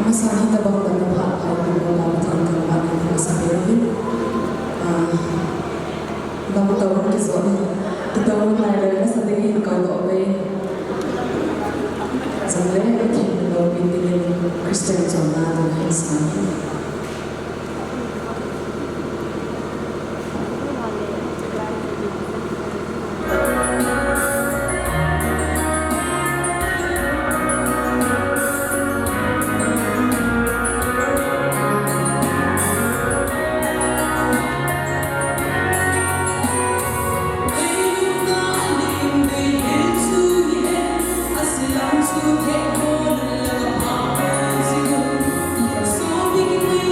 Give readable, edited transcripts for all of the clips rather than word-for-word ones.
Masalah tabang dan hak ay dalam tanggapan yang sabihin. Namun tahu kisah kita mulai sa tingin kalau ay sebenarnya kita pinilin Kristen zona dan Islam. So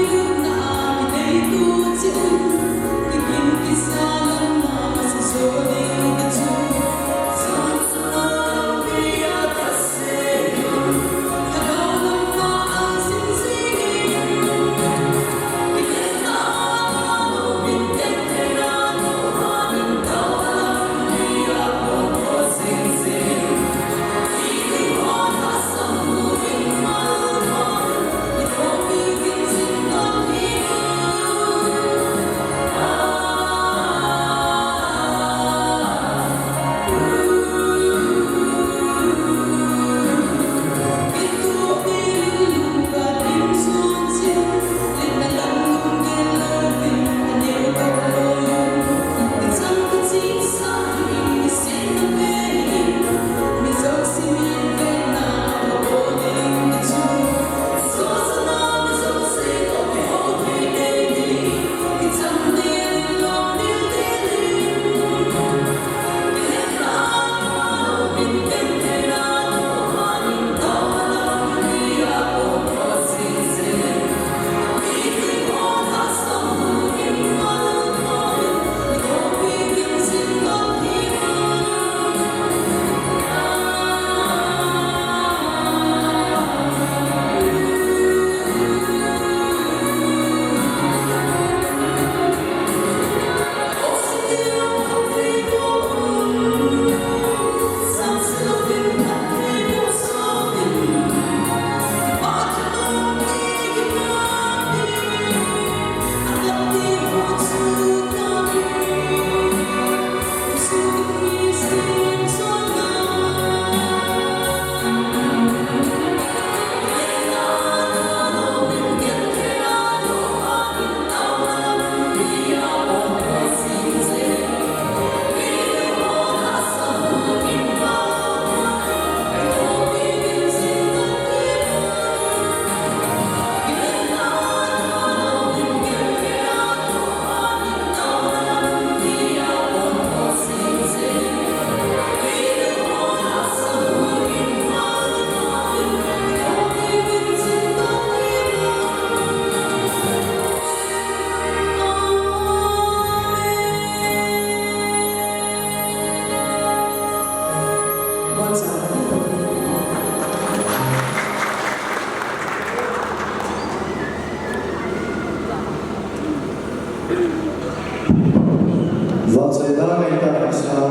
Vợ sẽ đã ngay tại sao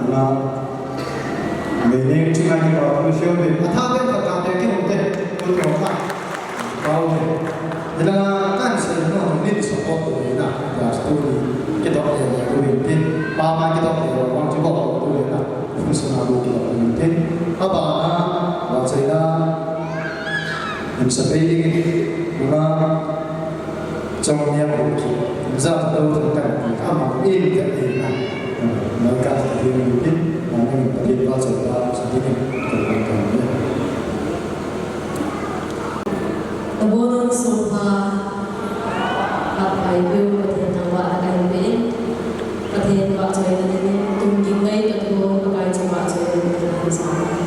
là mình nên chừng này thì bảo tôi siêu mình thao bên cả cái cái một cái tôi kéo phải cao này thế là các anh sẽ nó nên support tôi là tôi cái đó là tôi mình tin ba cái đó là quan trọng tôi là không sẽ nào được cái mình tin các bạn vợ sẽ đã mình sẽ phải là trong nhà một cái ra đâu thằng cảnh các bạn in cái gì này nói cả thì mình biết mình biết bao giờ ta sẽ biết cái Tabungan sopa apa itu pertanyaan awak akan beri pertanyaan awak saya tadi tunggu ngay atau pakai coba saya dengan sama.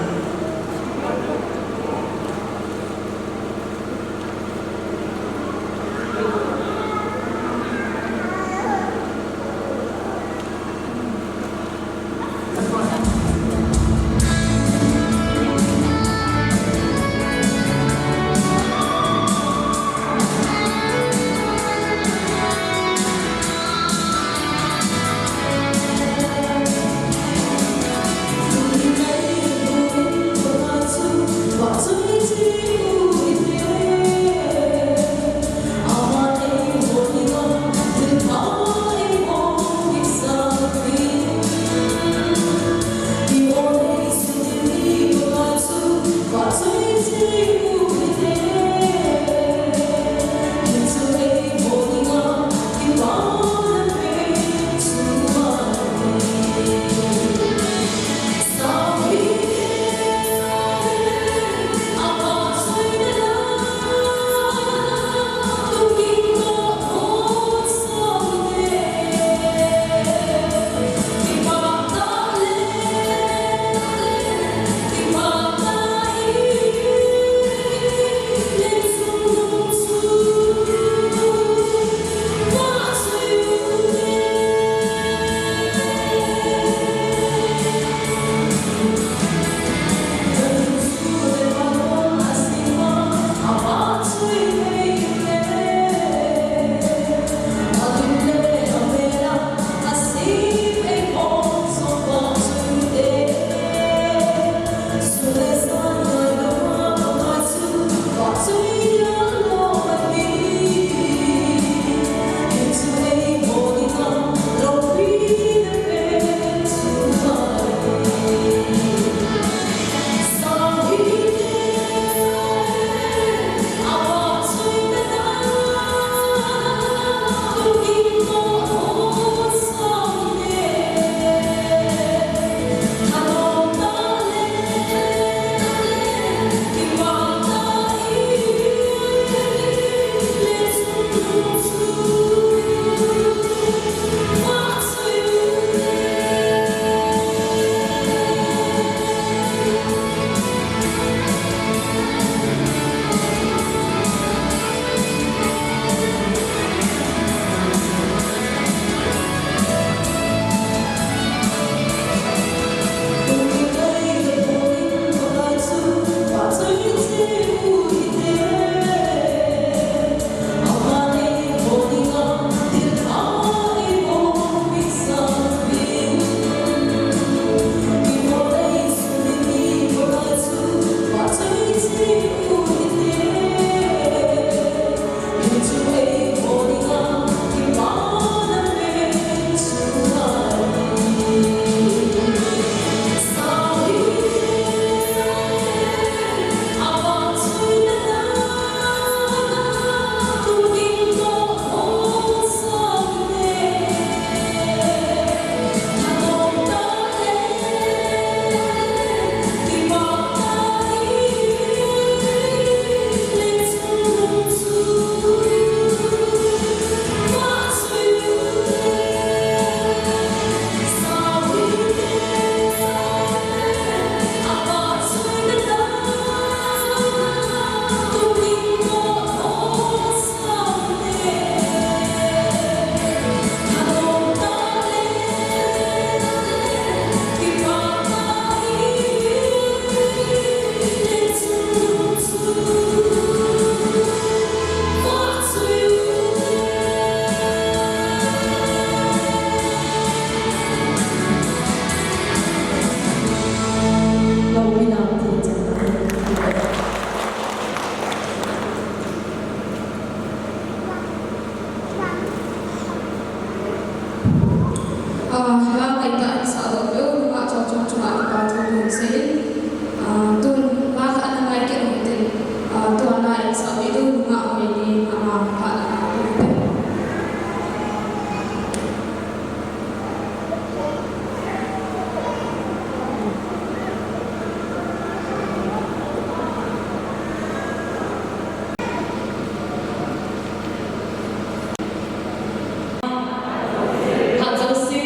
ผัดเจ้าซี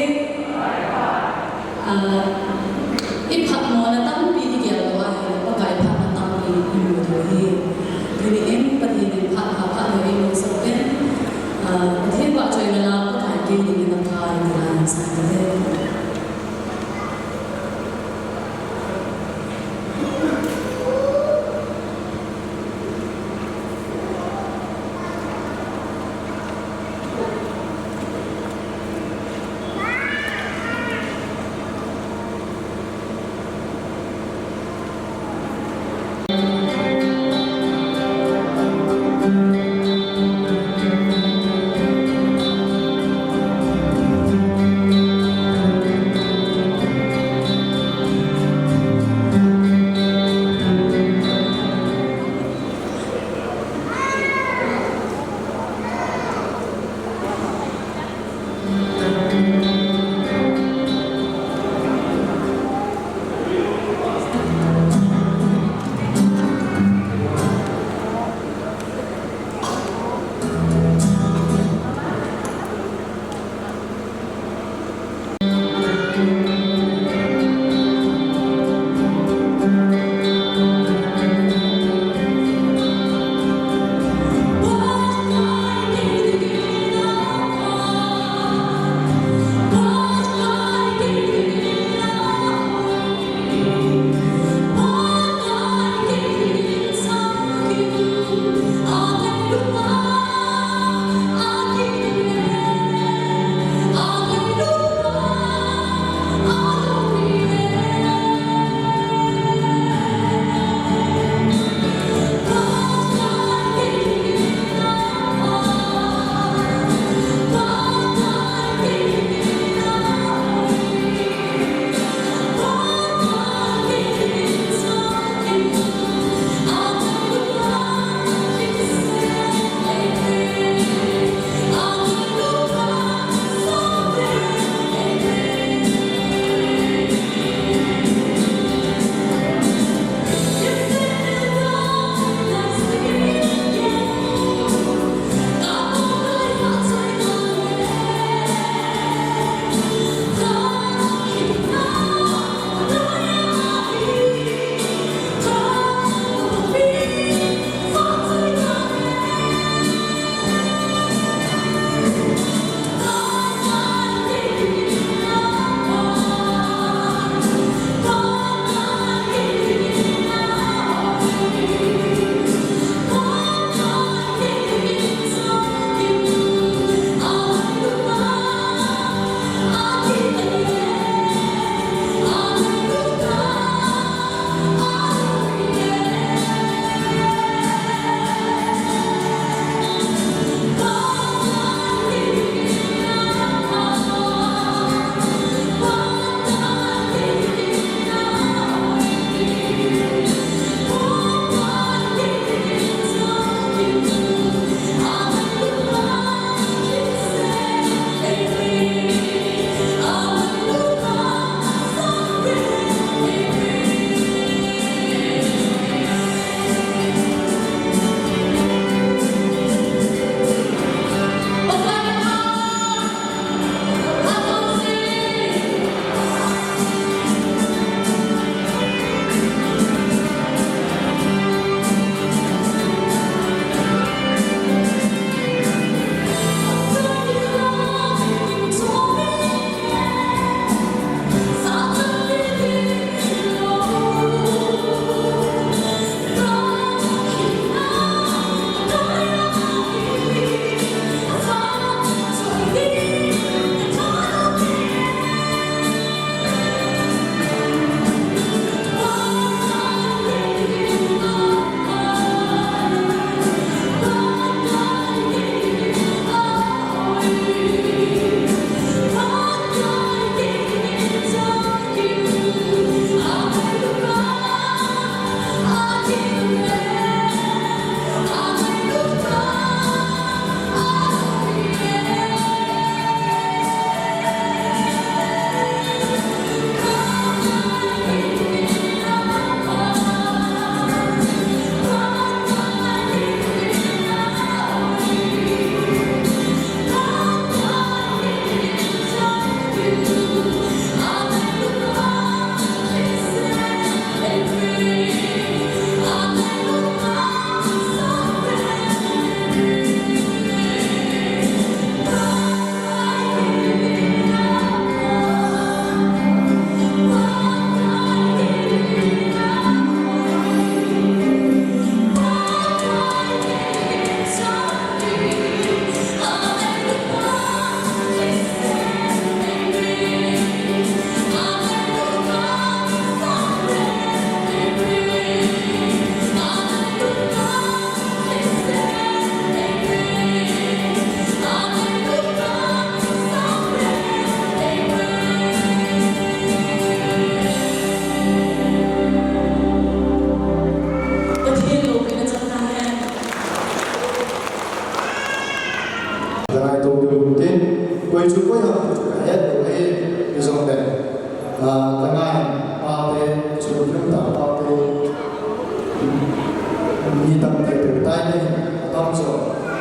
อีผัดหมอนะตั้งปีที่เกี่ยวกับว่าประกายผัดมาตั้งปีอยู่ที่ทีนี้เอ็มประเทศผัดหาผัดเลยเอ็มสักเป็นประเทศว่าใจเวลาประกายปีนี้น้ำตาลในการสั่งประเทศ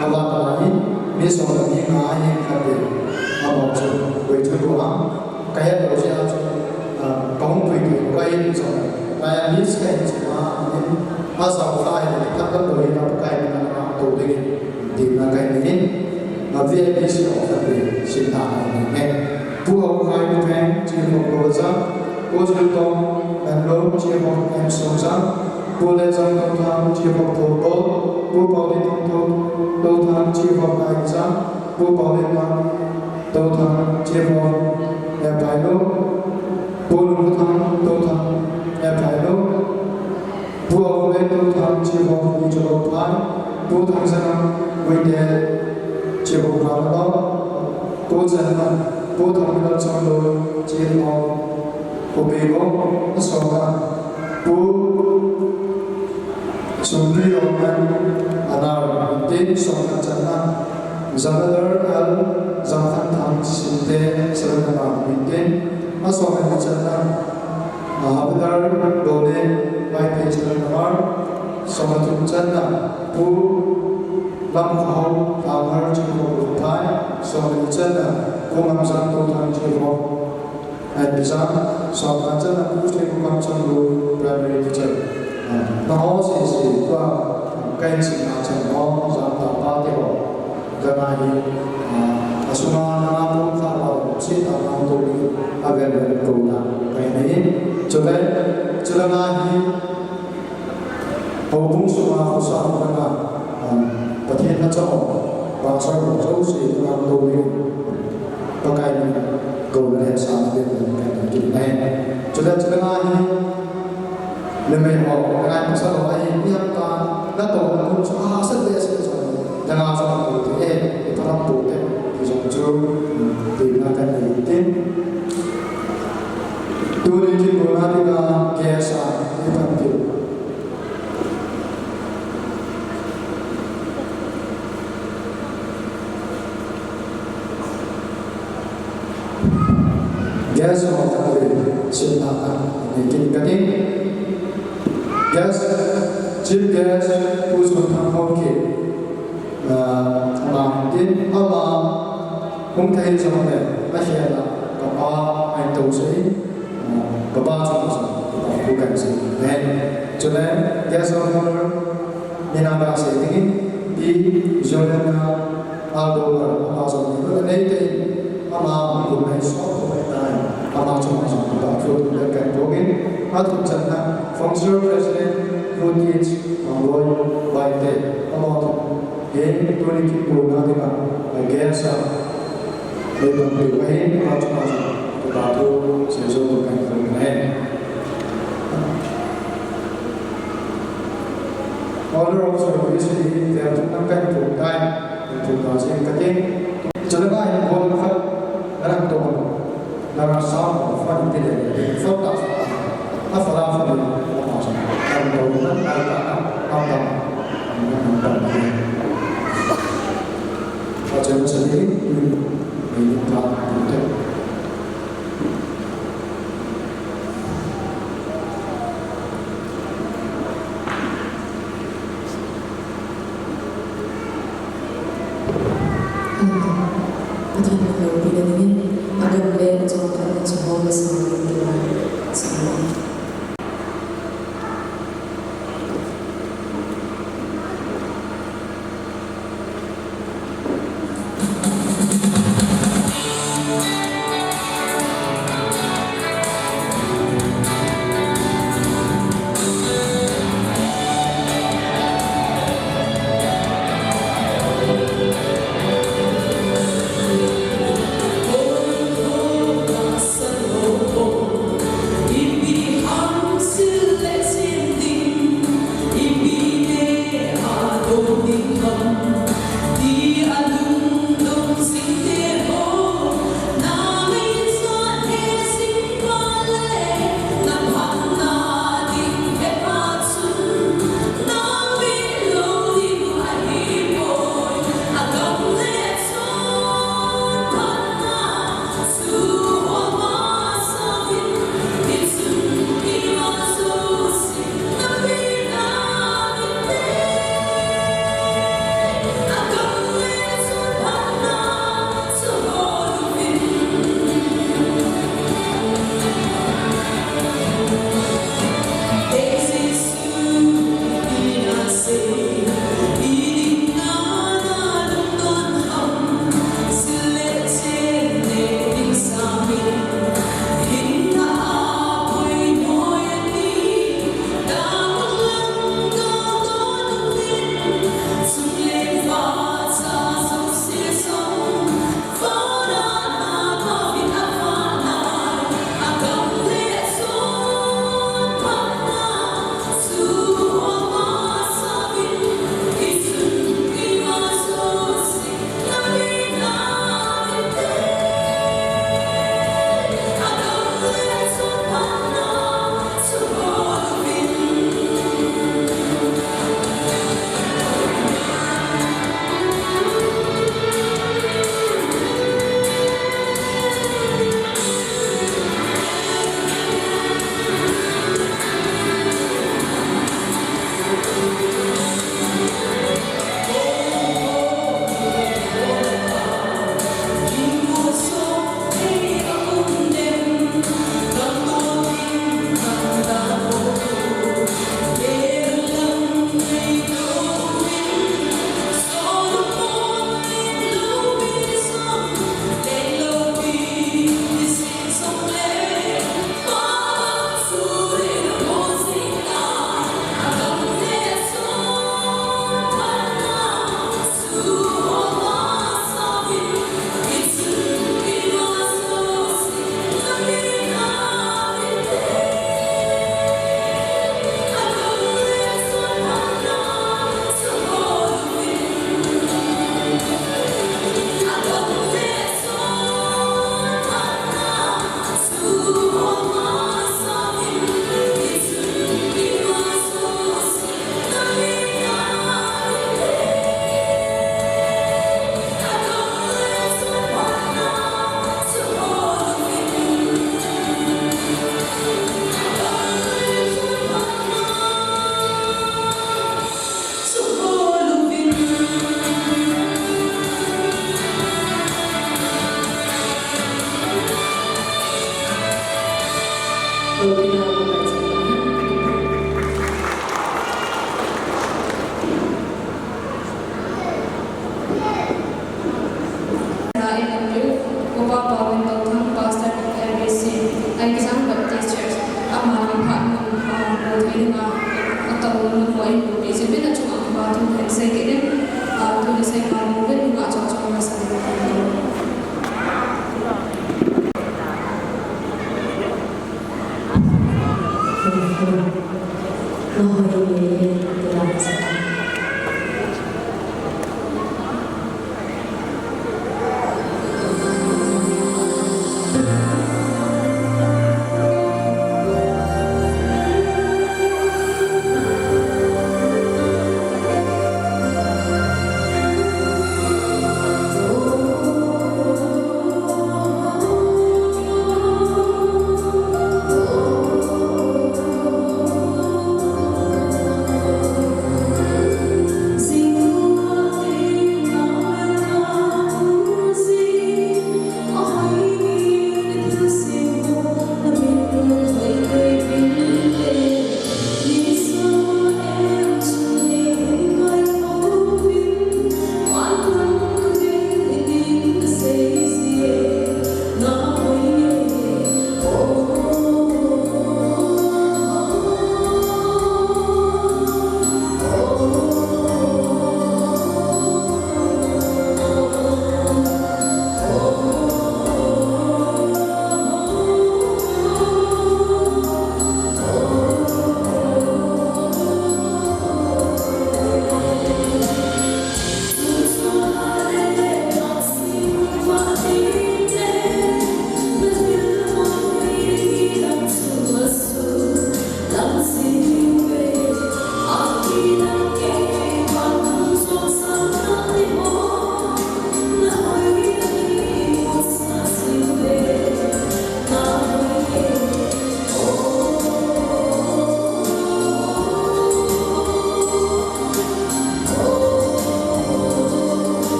awat lain misalnya ni ngaji kade abang tu betul bukan kaya dosa kaum pergi kaya misalnya kaya miskin cuma asal kaya tak boleh nak kaya nak tu dengan di mana ini nabi miskin kade cinta ini bukan kaya bukan cuma dosa Ojul tong dan lo ciamok em songsa boleh jang tong ciamok tol bu boleh tong lo thang ciamok aisa bu boleh mang tol thang ciamok ya bailo bu lu thang tol thang ya bailo bu boleh tol thang ciamok ni jolo pai bu thang sana wede ciamok ralo bu jana bu thang lo chang lo ciamok Kubego, soka, bu, sumri roman, anar, din soka jana, zanadar al, zantan tam sinte, serenama, din, asoka jana, mahabdar dole, baik serenama, soka tu jana, bu, lamkau, amar cukup rupai, soka jana, bu mamsan tu tam cukup bisa soal macam aku mesti bukan cuma primary teacher. Tahu sih itu kan sih macam orang sampai pada dengan semua orang pun kalau sih orang tu agar berguna. Ini coba lagi hubung semua usaha mereka perhatian macam bahasa bahasa sih orang tu pakai guna sama dengan kita. Sudah lagi lebih mau dengan masalah lain yang kan datang untuk asal biasa jangan asal itu perang tu dijujur digunakan itu dulu guna dengan biasa dipanggil gas mau cintakan bikin keting gas chip gas pusul tangkap ke mungkin Allah mungkin sama deh asyik lah kapa yang tahu sih kapa cuma bukan sih dan jadi gas orang minat sih ini di zona aldo apa soalnya itu ama menggunakan software ama cuma untuk mendekat mungkin atau jangan fungsi presiden rutin membuat baik ama ini tuh guna dengan biasa lebih baik macam tetapi sesuatu yang lain. Order of service ini tidak tentang perubahan yang keting jangan yang boleh dalam tuan dalam sama faham tidak fokus apa faham dalam tuan apa macam sendiri ini tak betul. Oh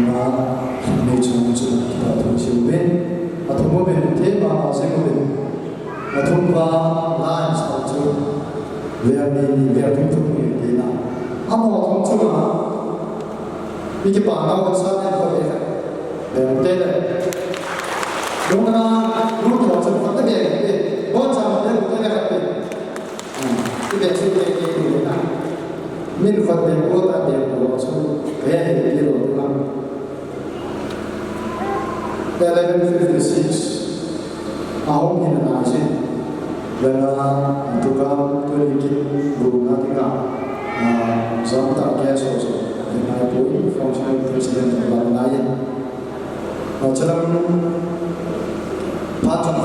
na nei chung chu ta thu siu ben athomo ben the ba se ko ben athom ba la sa chu ve ni ve tu tu ni de na amo thong chu ma ni ke pa na ko sa ne ko de be te de dong na ru ko chu pa de be bo cha ma de ko de ka pe ti be chu de ke ni na min fa de ko ta de ko chu ve ni ro na 1156 ahom ni na si dana tuga tuliki guna tinga zamta ke so so na poi functional president ba lain chalam patron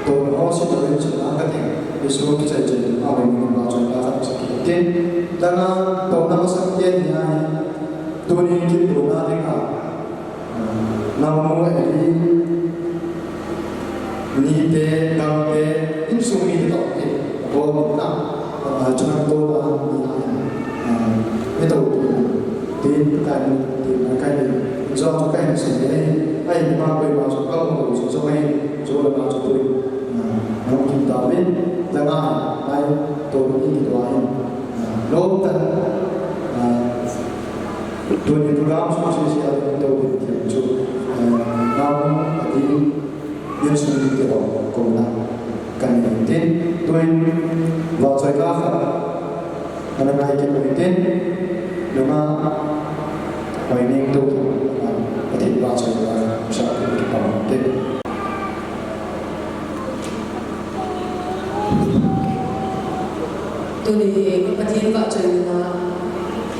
to hosi to rin cha ka ting isu ki cha cha awe ni ba cha ka sa ki te dana to na sa ke ni ai to ni ki guna tinga namu eli ni te nam te in su mi to te bo na chana to da ni to te ka ni te na ka ni zo to ka ni se ni ai ni ma ko ma so ka mo so so ai zo la ma so to na ki da ben da na ai to ni to ai lo ta to ni to ga so so si a to ni to namun di yang sulit kita kona kaniten tuan wajah kafir karena naik kaniten lama waining tu pati wajah kafir saat kita kaniten tu ni pati wajah kita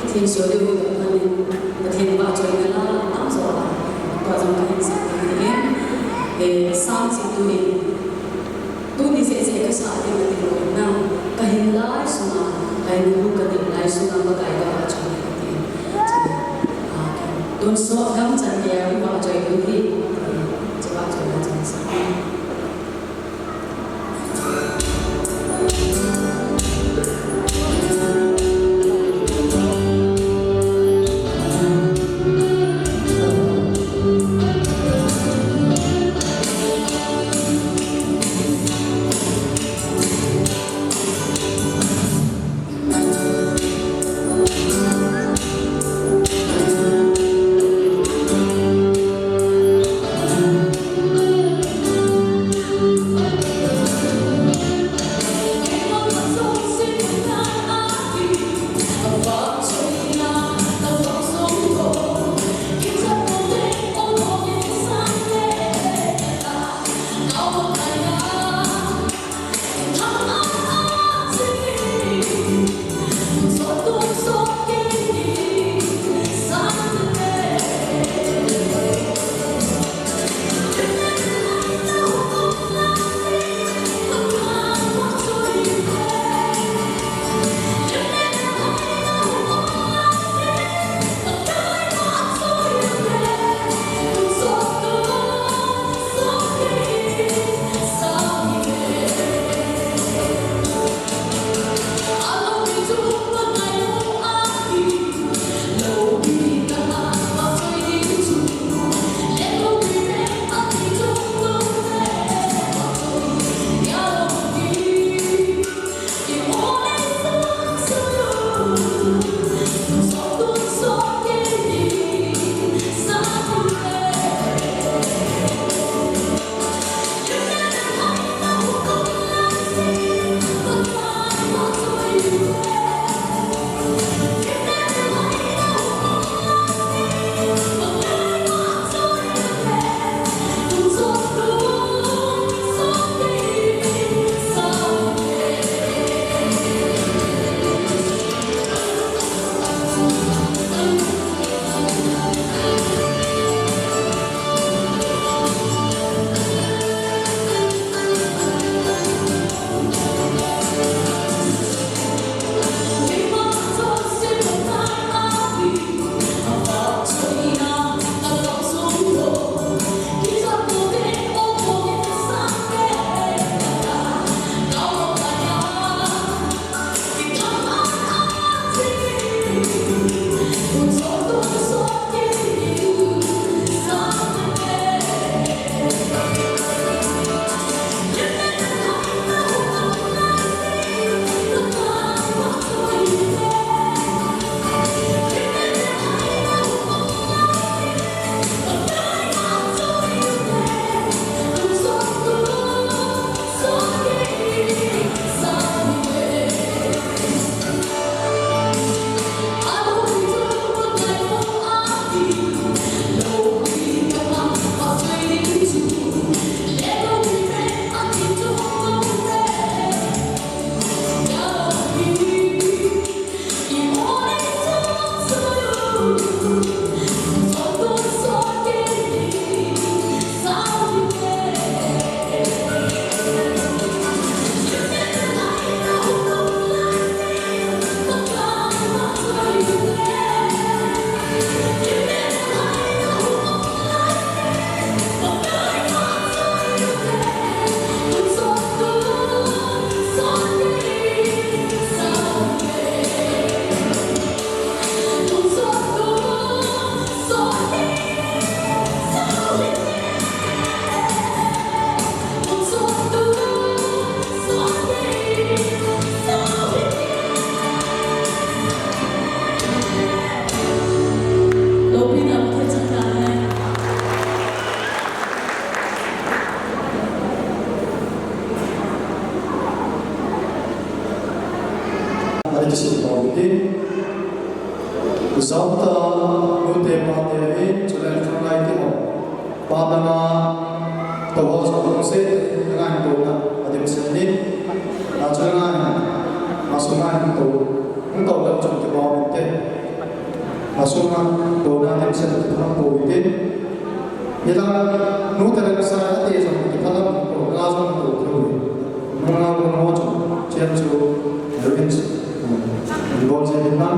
tin sudah bukan pati wajah kita tak soal Pasang kain sang si tu ni se kesat di mana na kahin lai suna kahin lu kahin lai suna bagai ka macam ni don so gam chan ya ba joy du hi coba coba jangan tu te pa te in chule thang lai ti ho pa dana to ho so se ngan to na adim se ni na changa masuman to to la chung te ba te masuman to na adim se te thang po te yela nu te na sa te so te phala to la so to thru nu na ko no chu chen chu rin bol se ni na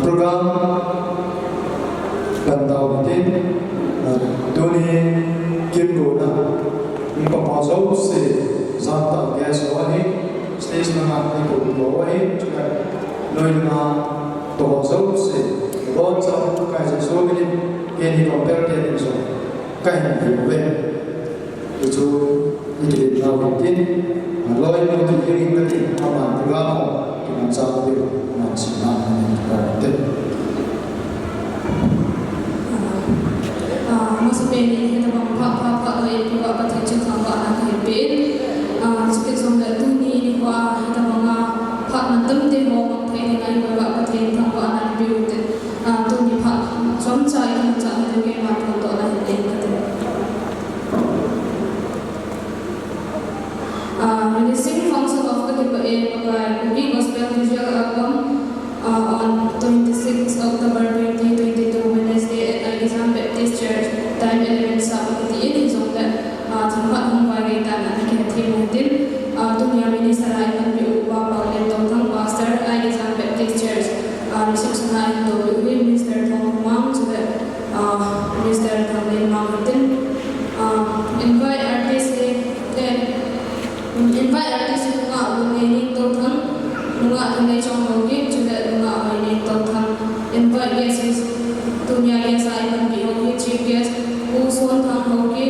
program gandau tin doni kimgo na impa paso se santa gas wani station na ni ko do wani chuka noi na to so se bon sa kai se so ni ke ni compare te ni so kai ni ve chu ni ke na tin loi no ti ri ka ti ma program ki man sa de na si na ni ka te masuk ini kita pak lagi juga pada cerita anak hebel, seperti somda dunia ini wah kita menga pak mentem deh mau mengkaji dengan juga pada cerita anak hebel itu, dunia pak somca itu jangan juga mati untuk anak hebel itu. Releasing function of the Kogi Gospel Visual Album on 26 October 2022 Wednesday at Agizam Baptist Church. Time 11 Sabbath ini somda tempat membagai tanah kita timutin dunia minister akan diubah oleh Dr. Pastor Agizam Baptist Church. Reception lain untuk Minister Tom Mang juga Minister Tom Martin. Invite artis bunga bunga Dr. bunga bunga Chonghogi juga bunga bunga Dr. Invite guests dunia guest akan diubah chief guest Usun Thanghogi,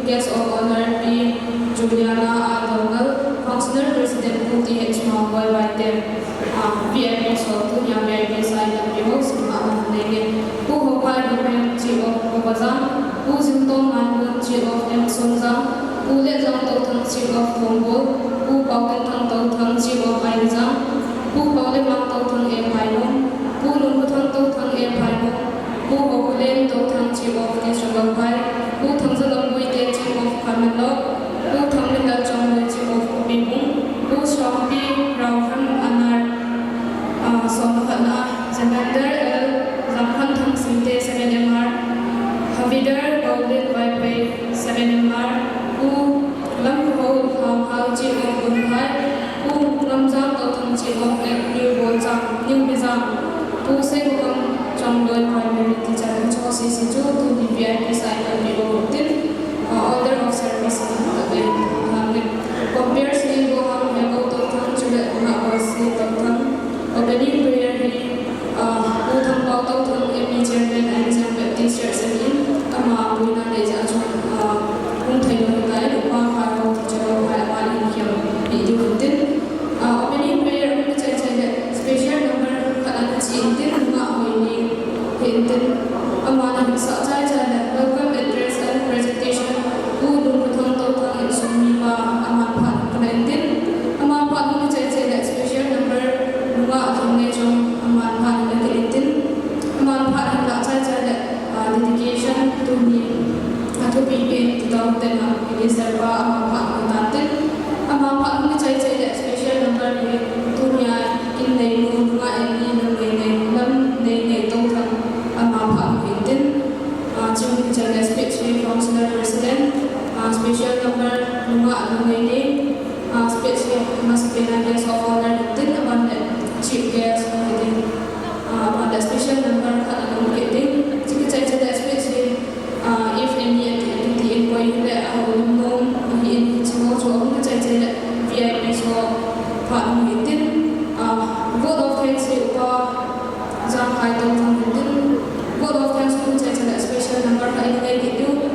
guest of honor P. Juliana Adongal, functional president Puti H. Mawai Vaidem, VIP Sotu, yang VIP saya P.O. Sima Nege, Pu Hokai Dupen, Chief of Kobazang, Pu Zintong Mangun, Chief of M. Sonzang, Pu Lezang Tautang, Chief of Tombol, Pu Pauken Tang Tautang, Chief of Aizang, Pu Pauken Mang Tautang E. Painong, Pu Lumputang Tautang E. Painong, Pu Hokulen Tautang, Chief of National Pu Tangzang Mui Te Chief of Kamelo, Pu Tanglinga Chong Chief of Bimung, Pu Shompi Rauhan Anar Somkhana Zemander L Zamkhan Thang Sinte 7MR Havidar Golden Vipe 7MR Pu Lamho Hao Chief of Bunhai Pu Lamjang Tautang Chief of New Bizang Pu Segukam Trong Doi Primary Teacher CC2 to the VIP side of the Otin, order of service compare say go on Hego Totan to the Nabasi Totan, opening prayer Utam Totan, Emi Chairman and Sam Baptist Church in Ama Wina Deja Untayo Guide, Wahao, Teacher, Wahali Him, Idutin, opening prayer which I said special number Kalachi Intin, Mahwini, Hinton. Amana bisa saja welcome address and presentation Udun Putong Totang in Sumima Aman Pat Kenentin Aman Pat menjadi special number 2 Akan Nejong Aman Pat Kenentin Aman Pat hendak saja dedication to me atau pimpin di tahun tengah ini serba Aman Pat Kenentin Aman Pat menjadi special number di dunia ini bunga ini nene Totang Aman Pat Jumlah jaga speech functional president, special number 2 ini, speech masuk dengan guest of honor din, abang chief guest din, abang special number kan mungkin din, jika jaga speech if any entity inquiry that umum ini semua cuma jaga VIP so pak mungkin din, vote of thanks upah Zhang Tong din. God of thanks pun saya cakap special number kali ini itu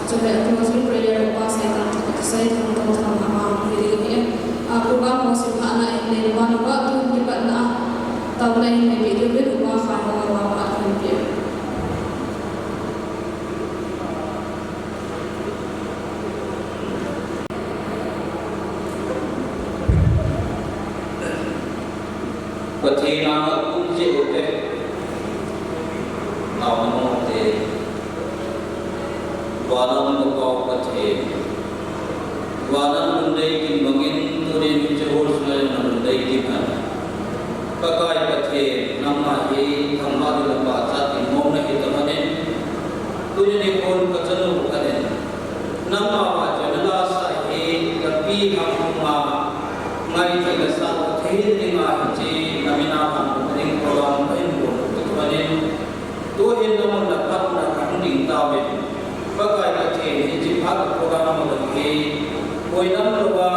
coba closing prayer apa saya tahu sama diri program masih anak ini mana waktu kita nak tahu lain video berubah faham apa dia. Patina kunci oke, tahun oke, waran bekau patin, waran bundai kimbangin turin cehor sungai bundai kimban, pakai patin nama he kamar lembat saat imam nak kita manen, turin ikon kacanu kanen, nama wajah nalasa he tapi hamma ngai jaga sah patin lima hiji. Naminahan ring program painbon tukanin tuhin namun dapat nak ding tawin bagai kecil hiji hak program lagi poinam lupa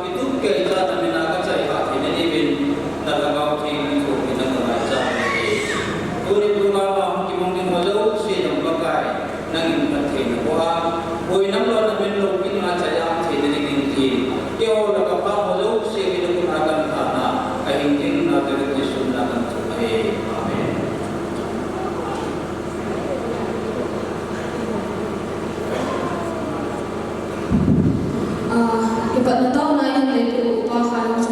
itu kerja naminaga cai hati ini bin nagagaw ting itu kita membaca turi program kimong dimolo si yang bagai nangin patin kuah poinam lo namin lo pinacay hati ini kinti kyo nagapa molo si kita gunakan tanah kahingking natin disundakan Tuhan. Amin. Iba't na taon na yan dito upakan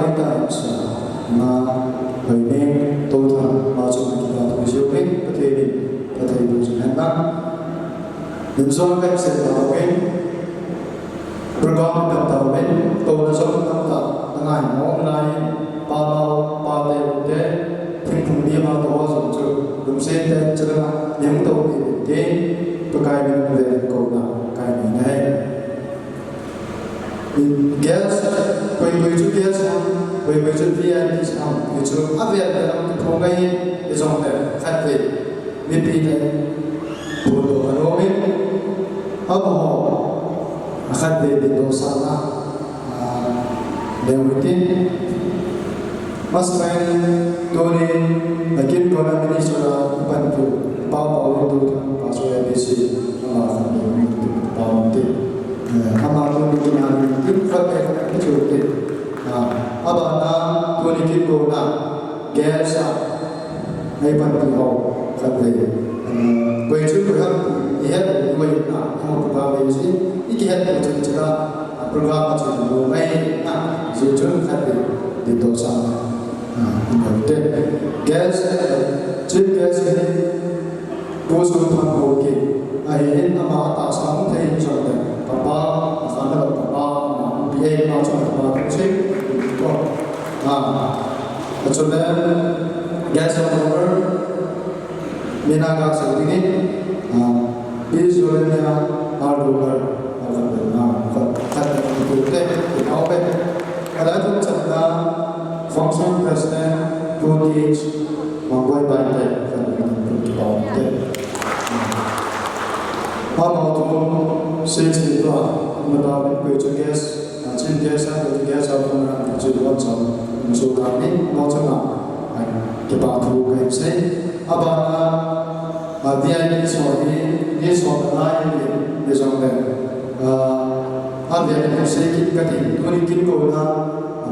ngay tại xã mà bởi nên tôi thằng mà chúng mình là tôi siêu thích có thể đi có thể đủ sự hạnh phúc những số cách sẽ bảo vệ program tập tàu bên tôi là số tập tàu đang ảnh online bao bao để thêm cùng đi vào tổ hợp cho đúng sẽ tên cho những tổ thì cái cái về cầu nào cái này gas quay chút gas quay chút VI xong thì chúng áp dụng là không gây cái dòng này khác về miền Tây này bộ đồ Hà Nội ở họ khác về địa đồ xa lạ đều tin mas main doni akin kona minisura bantu pau itu pasal besi pau ti ama doni kinani tin fakir itu ti abana doni kin kona gas ai bantu ho khadle quay chút rồi hấp thì hết quay nào không có bao giờ ít hết một chút chút program mà chỉ một ngày dự trữ khadle di dosa Kemudian gas, chip gas ini bosku pun oke. Akhirnya nama atas kamu tadi contoh, papa, anak papa, biaya macam apa sih? Contohnya gas over, mina gas ini, bis jualnya $1, kata itu teh, apa? Ada tu contoh function president voltage menggunakan baterai kalau itu sesi itu mendapat kucing gas, cin gas apa yang dijual sama musuh kami macam apa kita tahu kan sih apa dia ini soal lain di sana ada yang sedikit kecil mungkin kau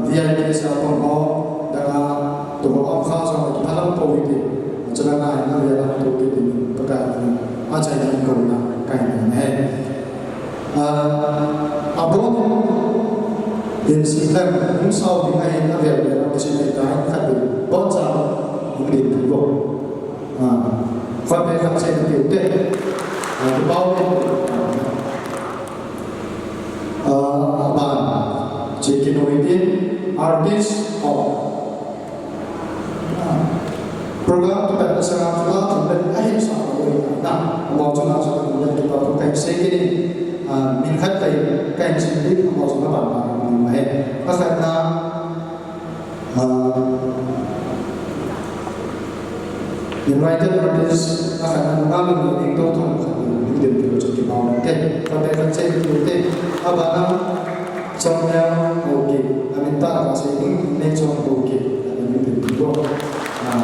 dia ini siapa mau dengan tuh orang khas orang dalam politik jangan hanya dalam politik ini perkara aja yang kena kaitannya abang yang sistem usaha dengan yang ada di sini dah kan baca mungkin juga fakir saya itu bawah abang Jekin Within Artist Hall program kita sangat telah dan akhir sampai nah mau cuma kemudian kita pakai segini minat kain sendiri mau cuma apa namanya karena United Artists akan mengalami itu tuh mungkin juga jadi mau nanti kalau kita cek itu abang Contohnya oke, minta kasih ini contoh oke, ini bentuk.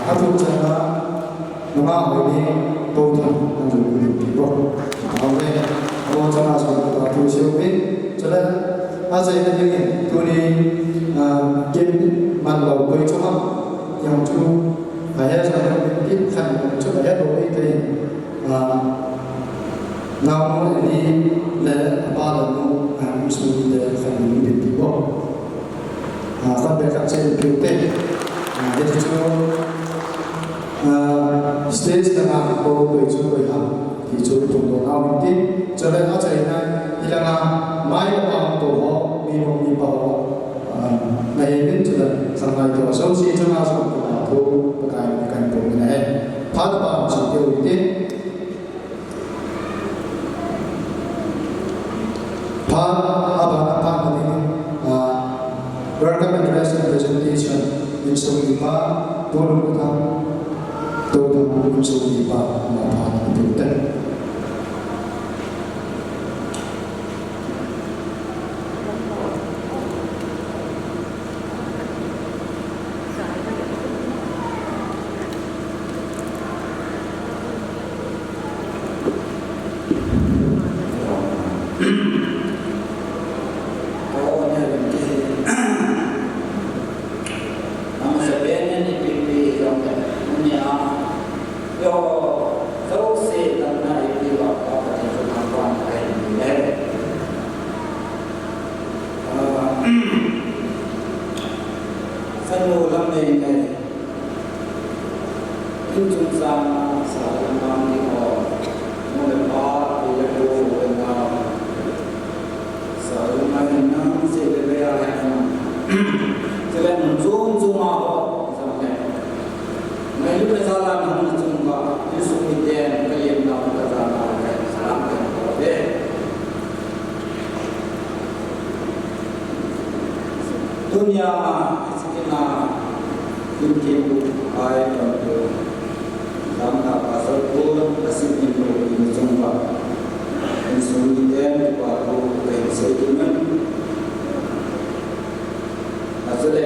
Atau cara nama ini total untuk bentuk. Kalau cara seperti itu siapa? Cara aja ini tuni game malu boy cuma yang tu ayah saya mungkin kan cuma ayah boy itu namun ini le apa lalu musuh dia kan ini tiba kan mereka cek beauty jadi cuma stage dengan boy itu boy thì chúng tôi nào tin cho nên nó chạy này thì là mai vào tổ họ mi bảo này đến cho nên sang ngày tổ số si cho nó xong thì là thu cái tổ này phát vào chỉ tiêu y tế phát apa ini welcome address and presentation in Sumipa turun kita turun Sumipa apa itu Yo, those say that Sanu lam nei nei in chung sang sa lam nam ni ho mo le pa ti le do le na sa lam mai nam se le le ya ha se le mun chung chung ma ho sa ne mai lu le sa lam nam chung ba ni su ni den ka yem na ka sa na sa lam ka ho de dunia sikina kunci ai untuk dalam pasal pun kasih info ini cuma insulin baru pensiun asal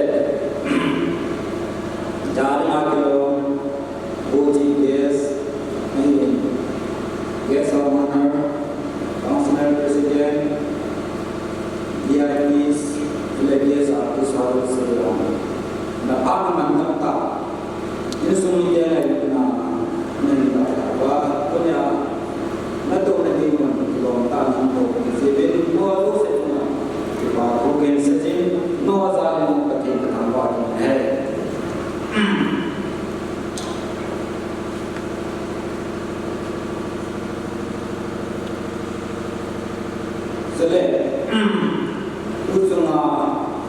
jari aglo uji gas ini gas awalnya councilor presiden DIPs Ilagiyas aku selalu seorang. Nah, apa mantan tak? Ini semua dia lagi na nanti apa? Punya nato nanti menjual tanah untuk disebut dua tu saja. Jika bukan saja, no zalim pakai tambah ini. Selain Ujungnya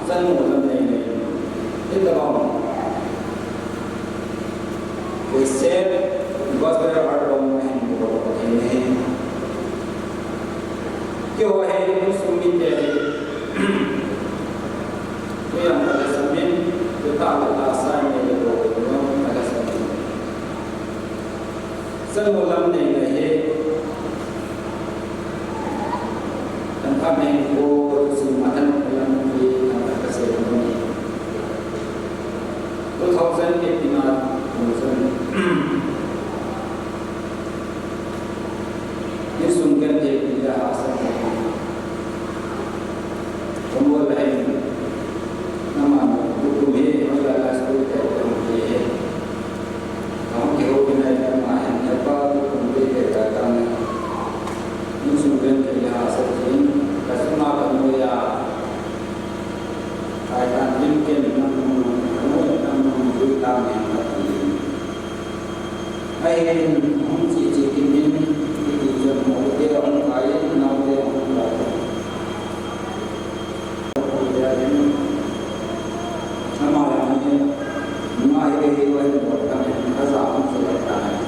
sanu dalam ini, itu bang. Besar, bos berapa orang yang berapa ini? Kau hari musim ini, kau yang pada zaman kita ada saya ini berapa pada zaman. Sanu dalam ini, tempat yang kau sematan 2008 ini sungguh tidak asal kemudian lain nama hukum ini adalah sebuah hukum kamu kehubungan dengan main apa hukum ini datang ini sungguh tidak asal ini kasih makan ya kaitan mungkin tam yang tadi. Ayat mungkin ini itu semua dia orang kaya menau dia orang kaya. Kemudian nama yang ini mengakhiri hidup buat kami kesalahan selesai.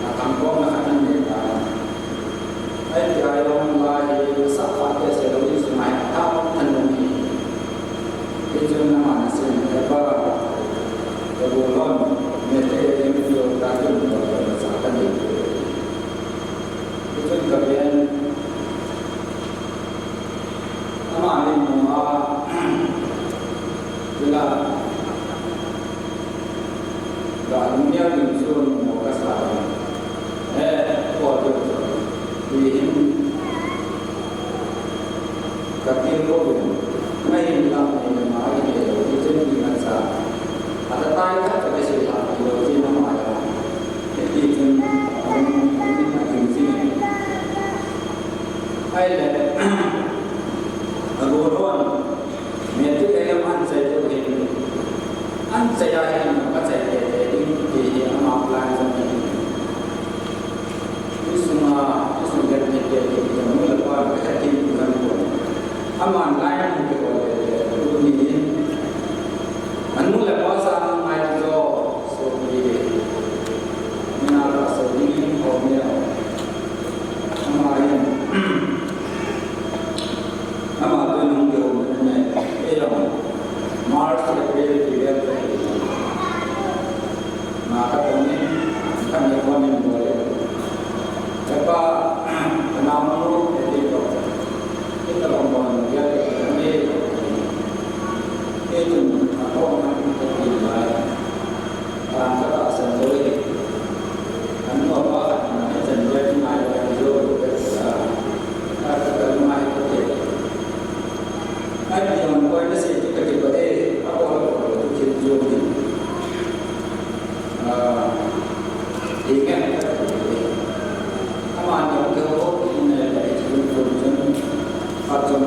Akan kau akan menjadi. Ayat orang kaya sahaja selalu semai tahu tentunya. Itu nama nasi apa? Kebulan mereka yang menjualkan berdasarkan itu kemudian nama alim nama bila dunia muncul mau kesalahan waktu ini kaki kau main dalam ini main itu dengan sah ada tanya pada siapa yang di nama ayah jadi itu ini akan sini ayat agoran mereka yang ansai itu ini ansai yang apa saja jadi di amal lain ini semua jadi semua lepas mereka tinggal amal lain itu ini anu lepas orang main jo seperti menara seperti orangnya amarin ama tu nung jo mana orang mars seperti dia maka ini kami kami boleh apa nama lu itu kita lomba dia ini itu orang yang terlibat dalam kata sendiri, dan apa yang terjadi pada hidup kita, kata rumah itu. Ada yang boleh nasi itu ketika apa itu kita ingat apa yang kita ini dari hidup macam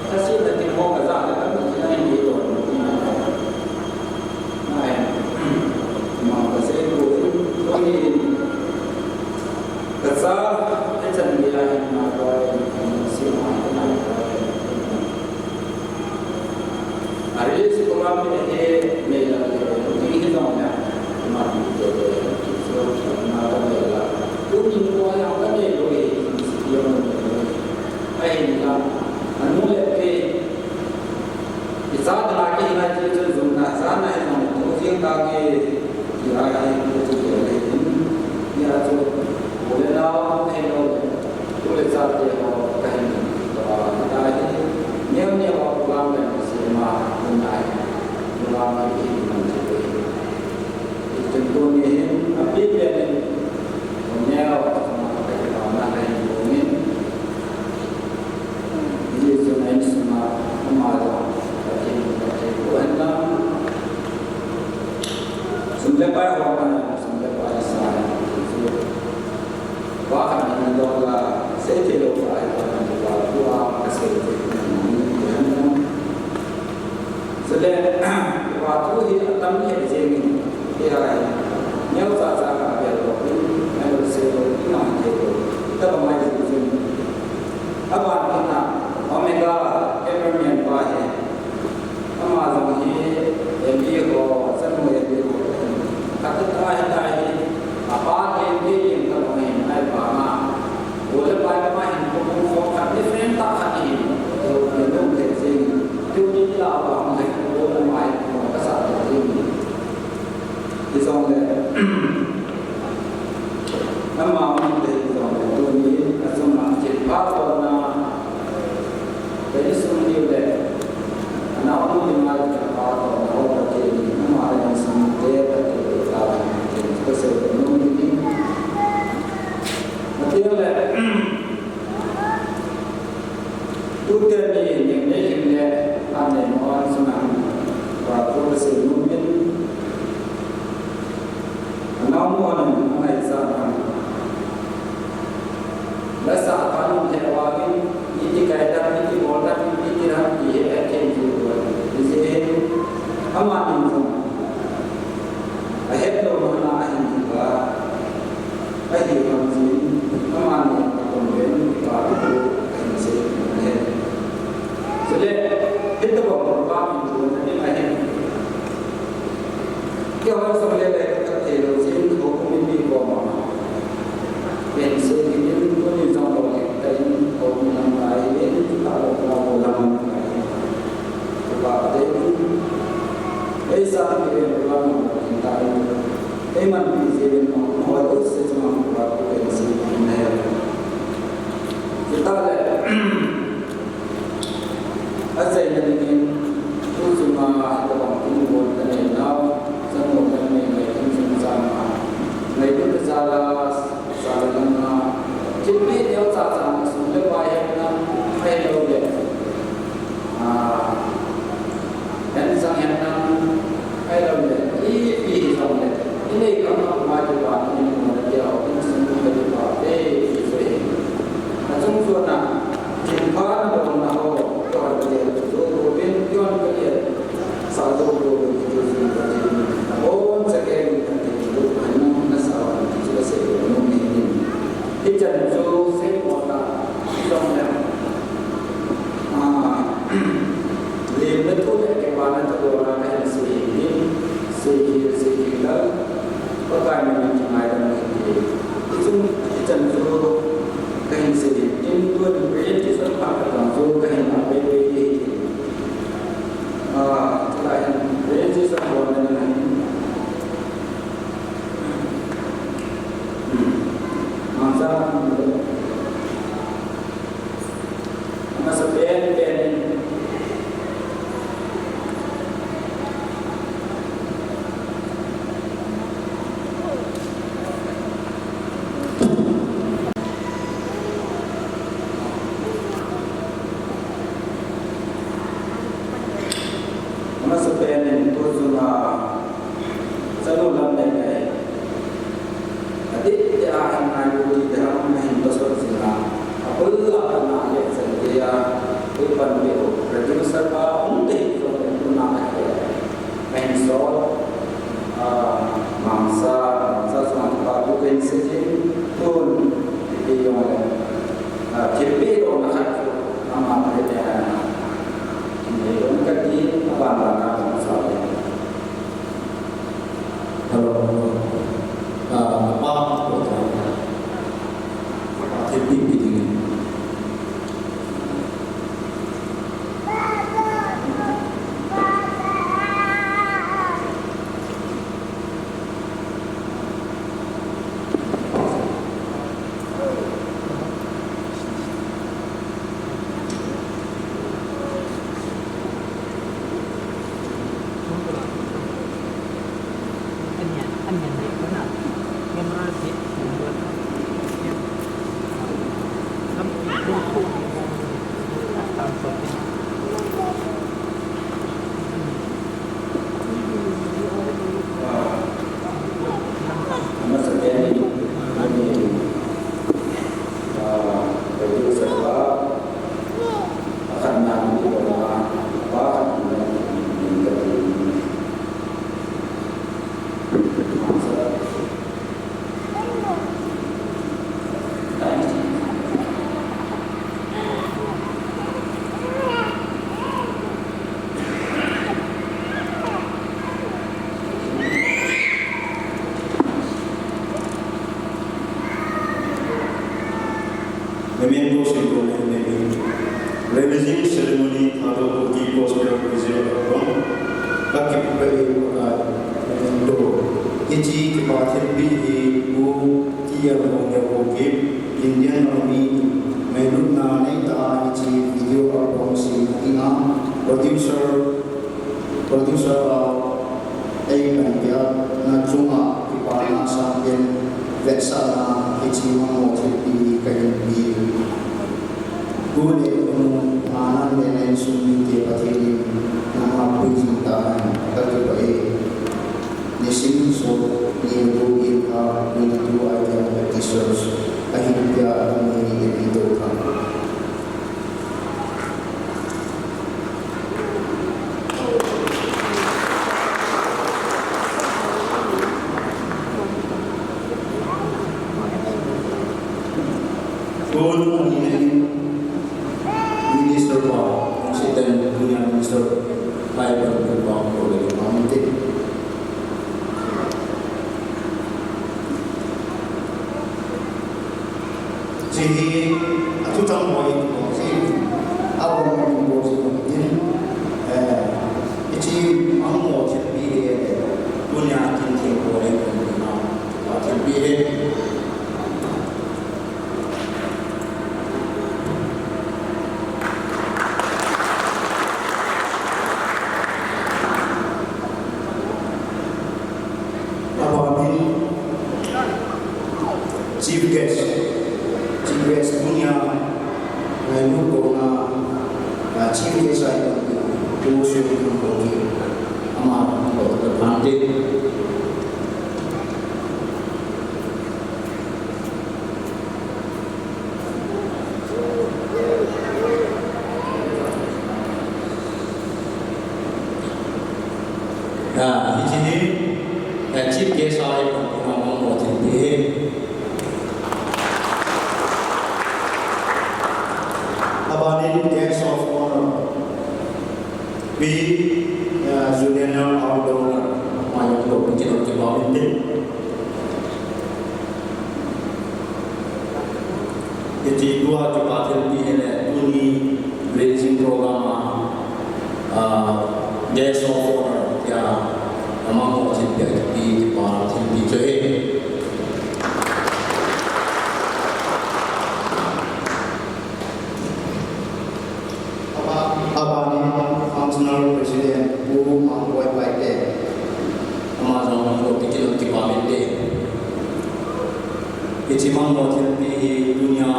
Kasi natin mo kazaan na kami dito. Mga kasi kami kasa ay sandiyahin na kaya simahan na kaya. Hari si kumami na may tingin na niya kumami dito. So na kaya kung hindi mo alam kami yung ay na anu lagi isad lagi na jadi zona sana itu mungkin kaki kira itu jadi ya tu boleh lawan hello boleh saja kalau kain kita ini ni orang pulang dan semua menai pulang lagi nanti itu contohnya apa dia punya sama kita mana yang mungkin semua kemarin sampai pada orang sampai pada saya bahkan yang doa saya tidak pada doa kasih selain waktu itu kami jadi dia nyau sahaja biar kopi yang bersih imam itu kita pemain itu apa kita Omega Everman Bahe Amazon he MB ko sanu MB ko takta hai apa MB yang kami ai ba ma boleh ba ma hin ko ko ka different ta hai to yang ke sing tu ni la ba ma hai boleh mai ko ka sa ta ni di song le nama ma de song tu ni asma jin ba ko na jadi semuanya le, anak orang yang ada apa atau orang yang mana yang semuanya ada dalam kesehatan ini, nanti le, tu dia ni yang le, ane orang senang, waktu kesehatan ini, anak orang yang sana, lesa kan hewan ini kaitan ini orang ini orang ini akan juga. Jadi, aman itu. Ayat doa mana ini juga. Ayat kami aman itu kemudian baru ini ayat. Jadi, itu beberapa itu nanti ayat. Kalau sampai dekat teologi hukum ini koma. Pensei que ele não ia usar o que tem como não vai ele estava com o lama o pai dele ele sabe que ele vai não está ele mantém ele não vai você não vai pensar nele kita lihat asal ini tu cuma dalam tubuh dan enam semua kami mungkin sama mereka bersalah salah jadi dia sahaja sudah bayar dan bayar dia dan sangat bayar dia ini sama ini kalau maju balik ini dia orang semua dari balik itu macam mana jumpa dengan orang orang dia itu robin tuan dia satu robin itu semua orang sekian itu hanya nasawa itu sekian Ijan itu sekolah Islam Lim itu kebanan orang yang sehingga bagaimana dengan itu ijan itu kain sedih itu diberi di tempat langsung kain APB selain beri di sekolah dengan masa ben kalau apa tapi begini Memento sempurna Releasing ceremony atau bukti gospel visual album bagi pembeli memento Iji kepastian bu tiap orang bukti Indian Army menurut nane ta iji video album si ina producer Aimandia na cuma kepala sambil veksana iji mengotori kain biru boleh mana dengan sumber tiap-tiap nama percintaan terbaik Nesim so nirugi ha itu aja episodes akhirnya ini itu kan Minister Paul, Presiden Dunia Minister Fiber Berbang oleh Pemimpin. Jadi, aku tahu bahwa itu awal membuat ini. Jadi, mahu jadi dunia tinggi oleh Pemimpin. Chief guest punya lalu kona chief guest saya itu sudah pergi amat nanti di sini chief guest saya ngomong waktu ini guest of honor we Juliana Outdoor Mayo Pencipta Pemimpin jadi dua kepastian ini uni raising program guest of honor ya memang masih di para tim Functional President Bu Mangkoi Baite Amazon ko pikir untuk pamit Iti mangkoi di dunia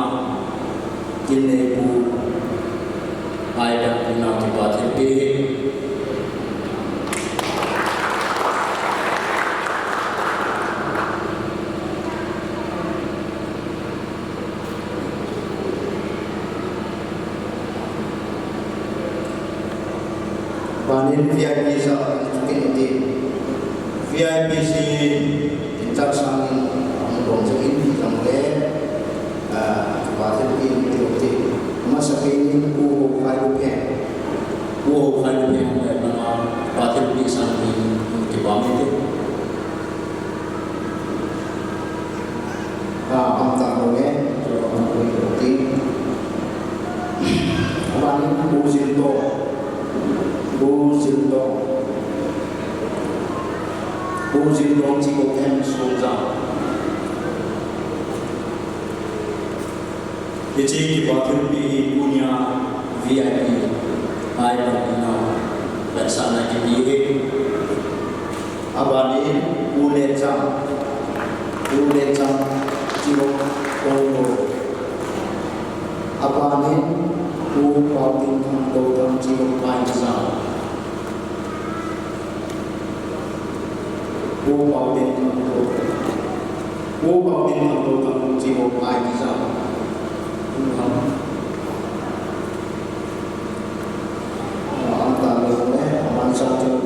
kini Bu Aida Puna Kipatin Banin VIP sa cukin iti VIP si intak sangin ang bongsakin kamle kapatin iti masakin ku kalupen mga patin iti sangin kibamit abang ini Bu Zildong Cikgu M. Sulza. Jadi kita terpilih punya VIP, ayat ina dan sana jadi abang ini Ulecang Cikgu Kono. Abang ini Bu Pautin Kandotang Cikgu Paisa. Bu Pautin Kandotang Cikgu Paisa. Antara bangsa Jawa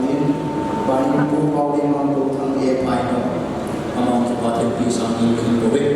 banyak Bu Pautin Kandotang Paisa. Among kepada pisang ini boleh.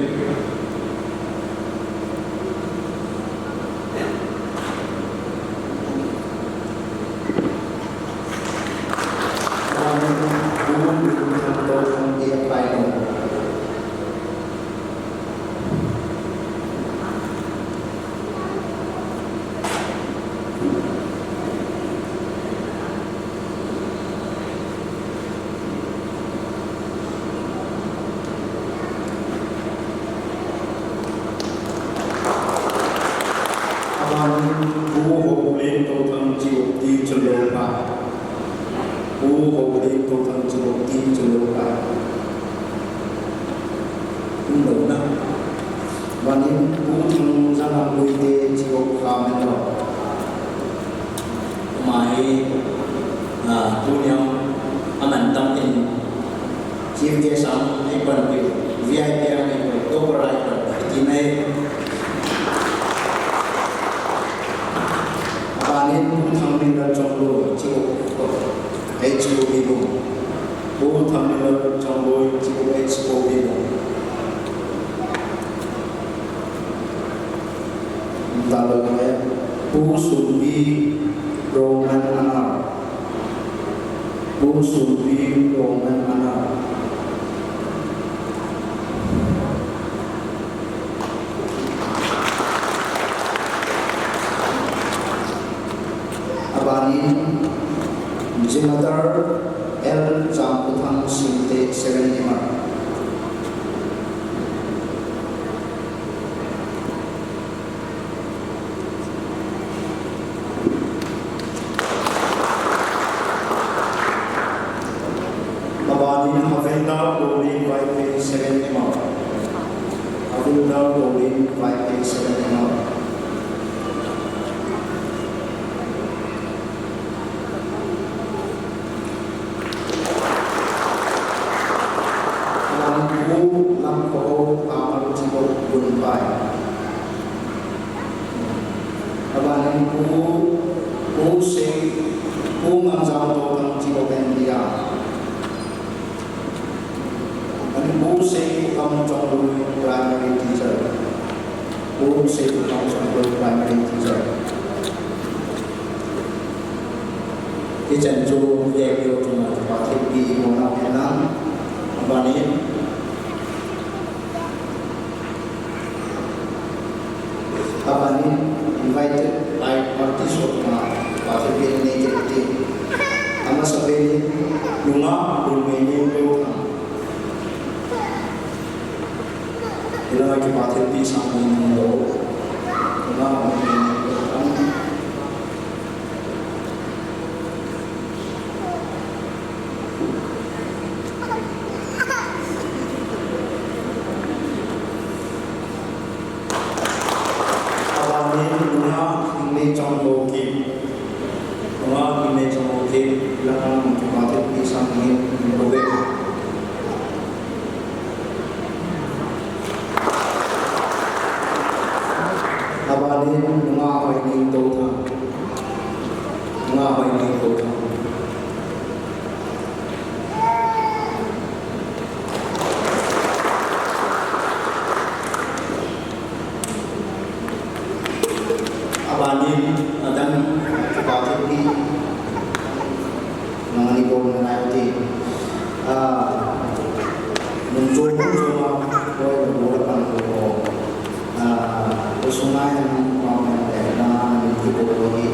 Sungai yang mau mendengar, di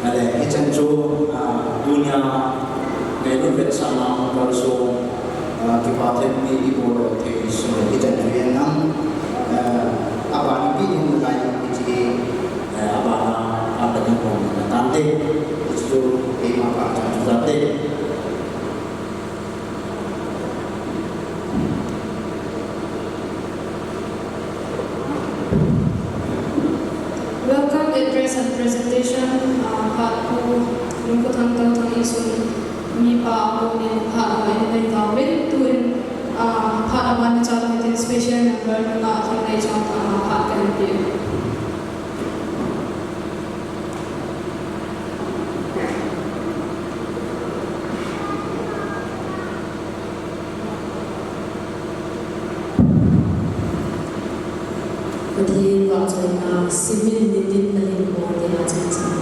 ada ikan jo dunia kayu vet sama kalso kipaten ni ibolo te so ikan jo yang nang apa ni pin mulai iti apa apa ni pun tante itu lima pak tante. Welcome address and presentation. Part ko lungkot hanggang tang isun mi pa ako ni part ay ay tawin tuin part aman na chat with special number na aking na isang part ka ng Pati waktu na simin din na rin mo din natin sa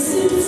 Sim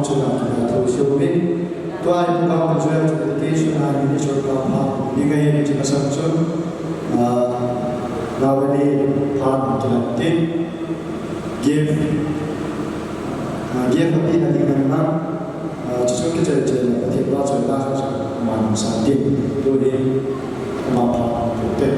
chuna kina to shobi to ai to ka manjura to dedication na ni short ka pha bigai ni china samchu navani phan kina tin give api na di na chuchu ke che che thi ba choi da sa man sa tin to ni ma pha to te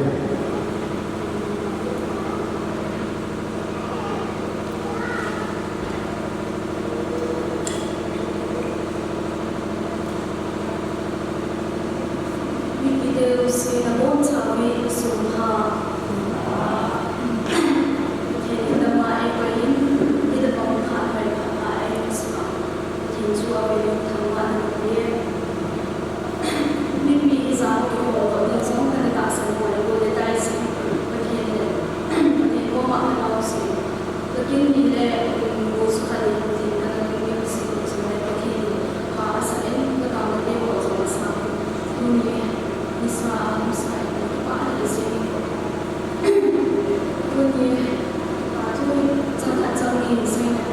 Amazing.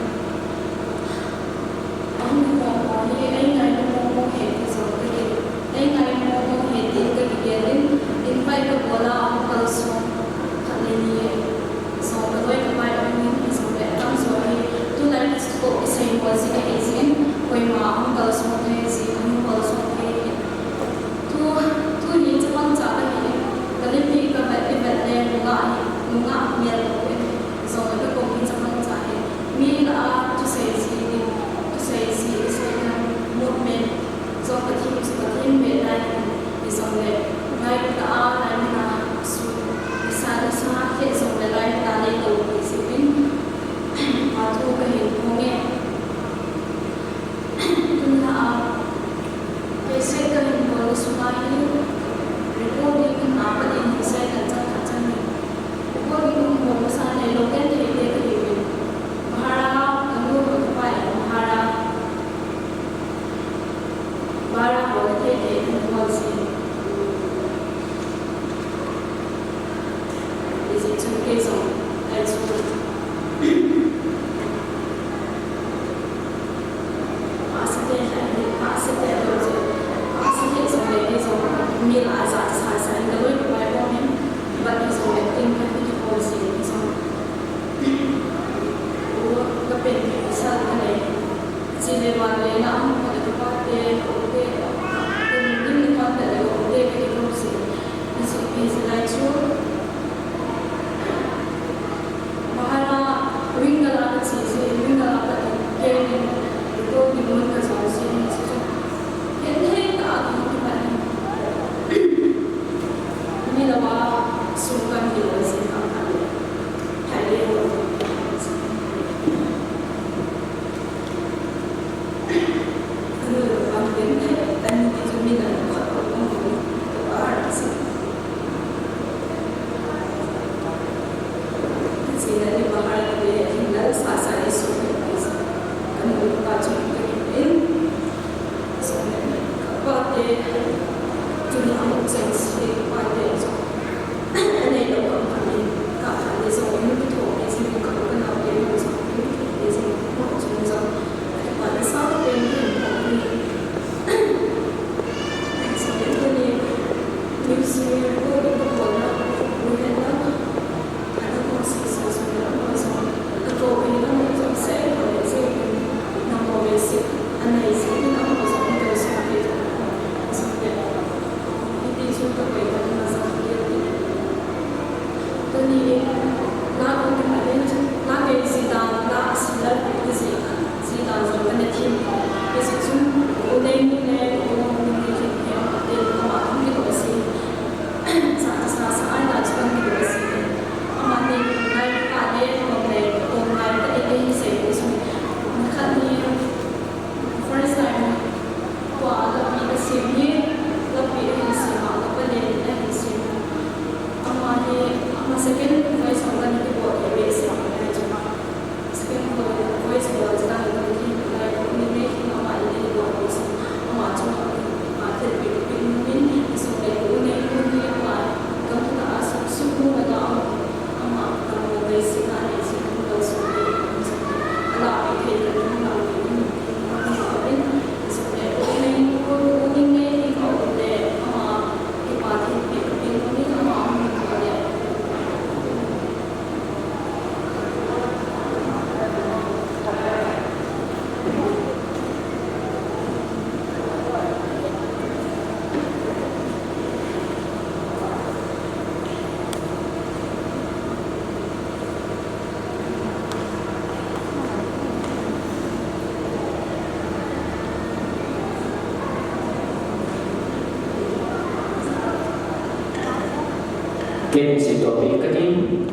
Again, it's a topic cutting.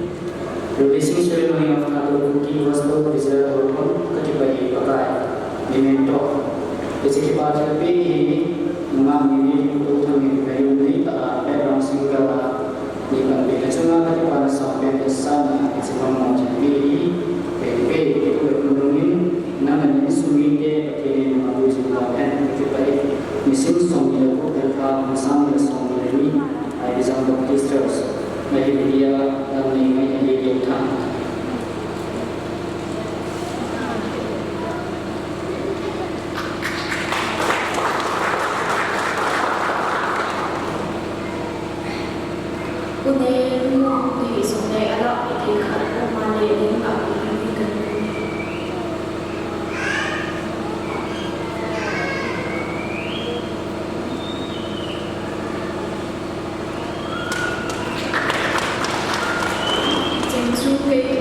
Releasing ceremony of Nadu King was the result of Katibai Pakai, Memento. Basically, part of the mengambil untuk mengenai background single di balik cuma pada sampai pesan sebelum menjadi PP itu ekonomi namanya sumite pakai mengambil single dan kita mesin song yang berkata bersama song ini ada sama orkestras dari dia dan lain-lain yang dia Thank you.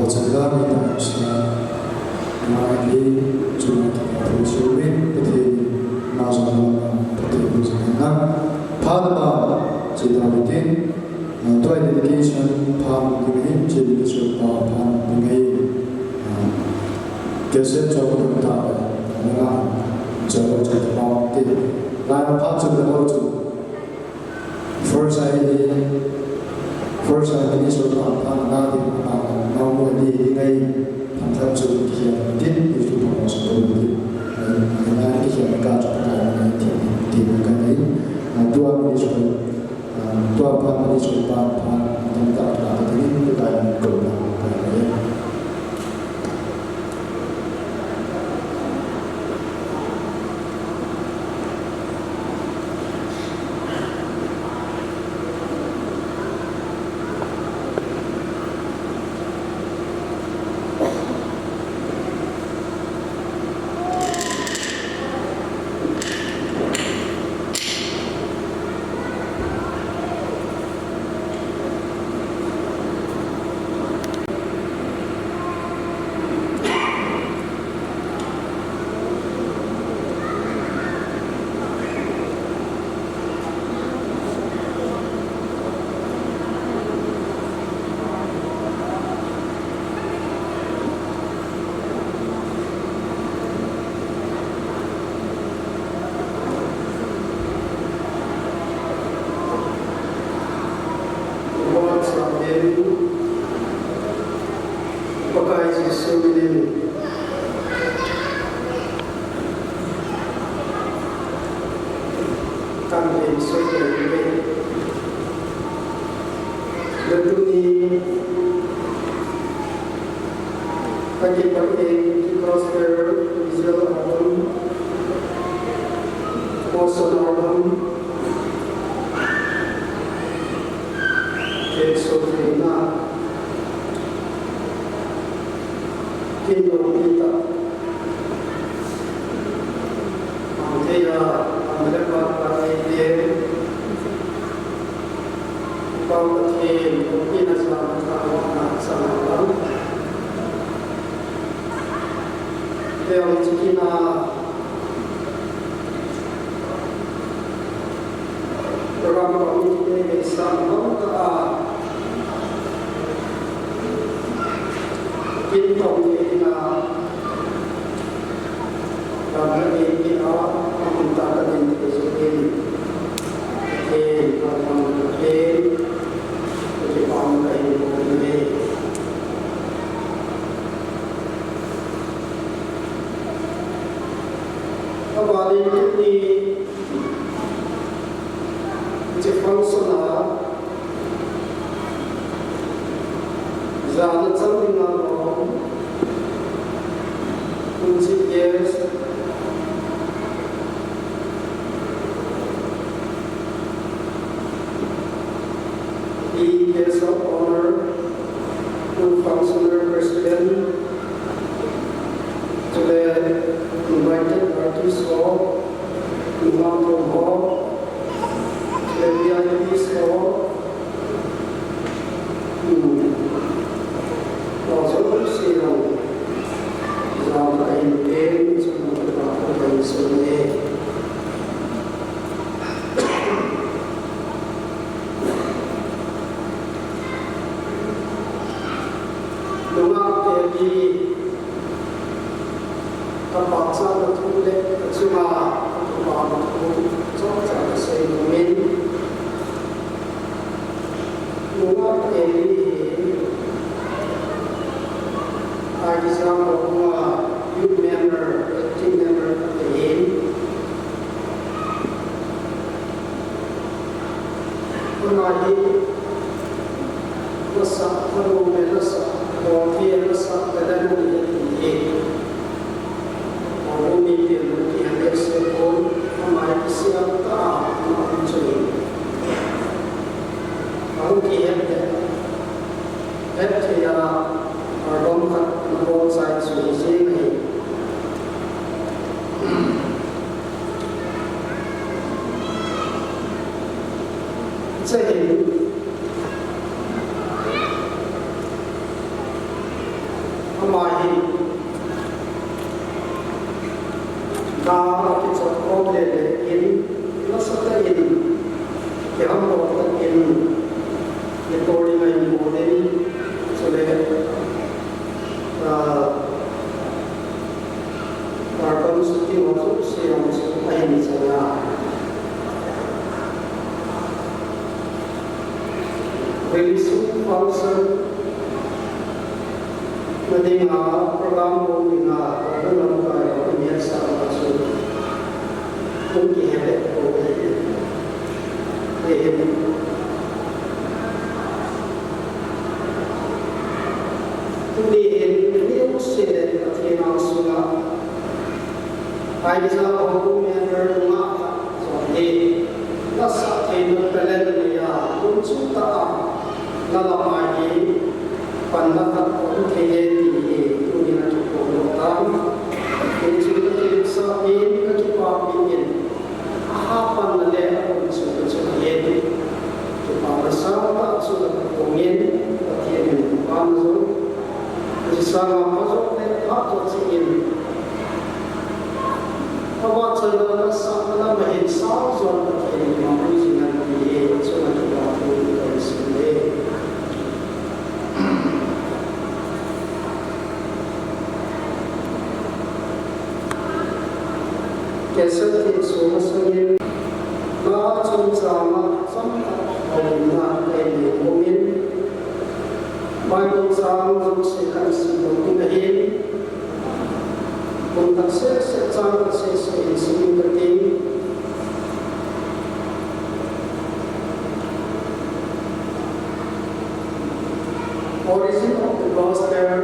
Vajra Gita Mari Cuma Kita Pusumin Peti Nazarana Peti Pusumin Padma Cita Bikin Tuai Dedication Pam Dimei Cita Supa Pam Dimei Geset Jauh Tentara Nengah Jauh Jauh Pam Di Lain Pam Jauh Jauh First I ini sudah nanti mau di ngay tentang sudah kian din itu mau sudah di nanti kian kaca kaca di mereka ini dua ini sudah tentang kata ini kita guna releasing function madinga program ko dinga program ka niya sa kaso kung kihebe ko tulihin niyo sila katina suna ay sa ako member nga so nasa kayo pala niya kung suta lalakay pandakat ko kaya di tuloy na tutulotan kung suta kayo sa akin katupapin ahapan na lera kung suta sa akin para sudah kongin akhirnya panzo bersama masuk ke atau sini awak sedang sama mahin sah soal akhirnya mampu dengan dia sudah terlalu dari sini kesat semua sendiri macam sama Alhamdulillah kaini mumin Bible sang sekan sibuk inahin Untuk secara sesuai sini penting Origin of the gospel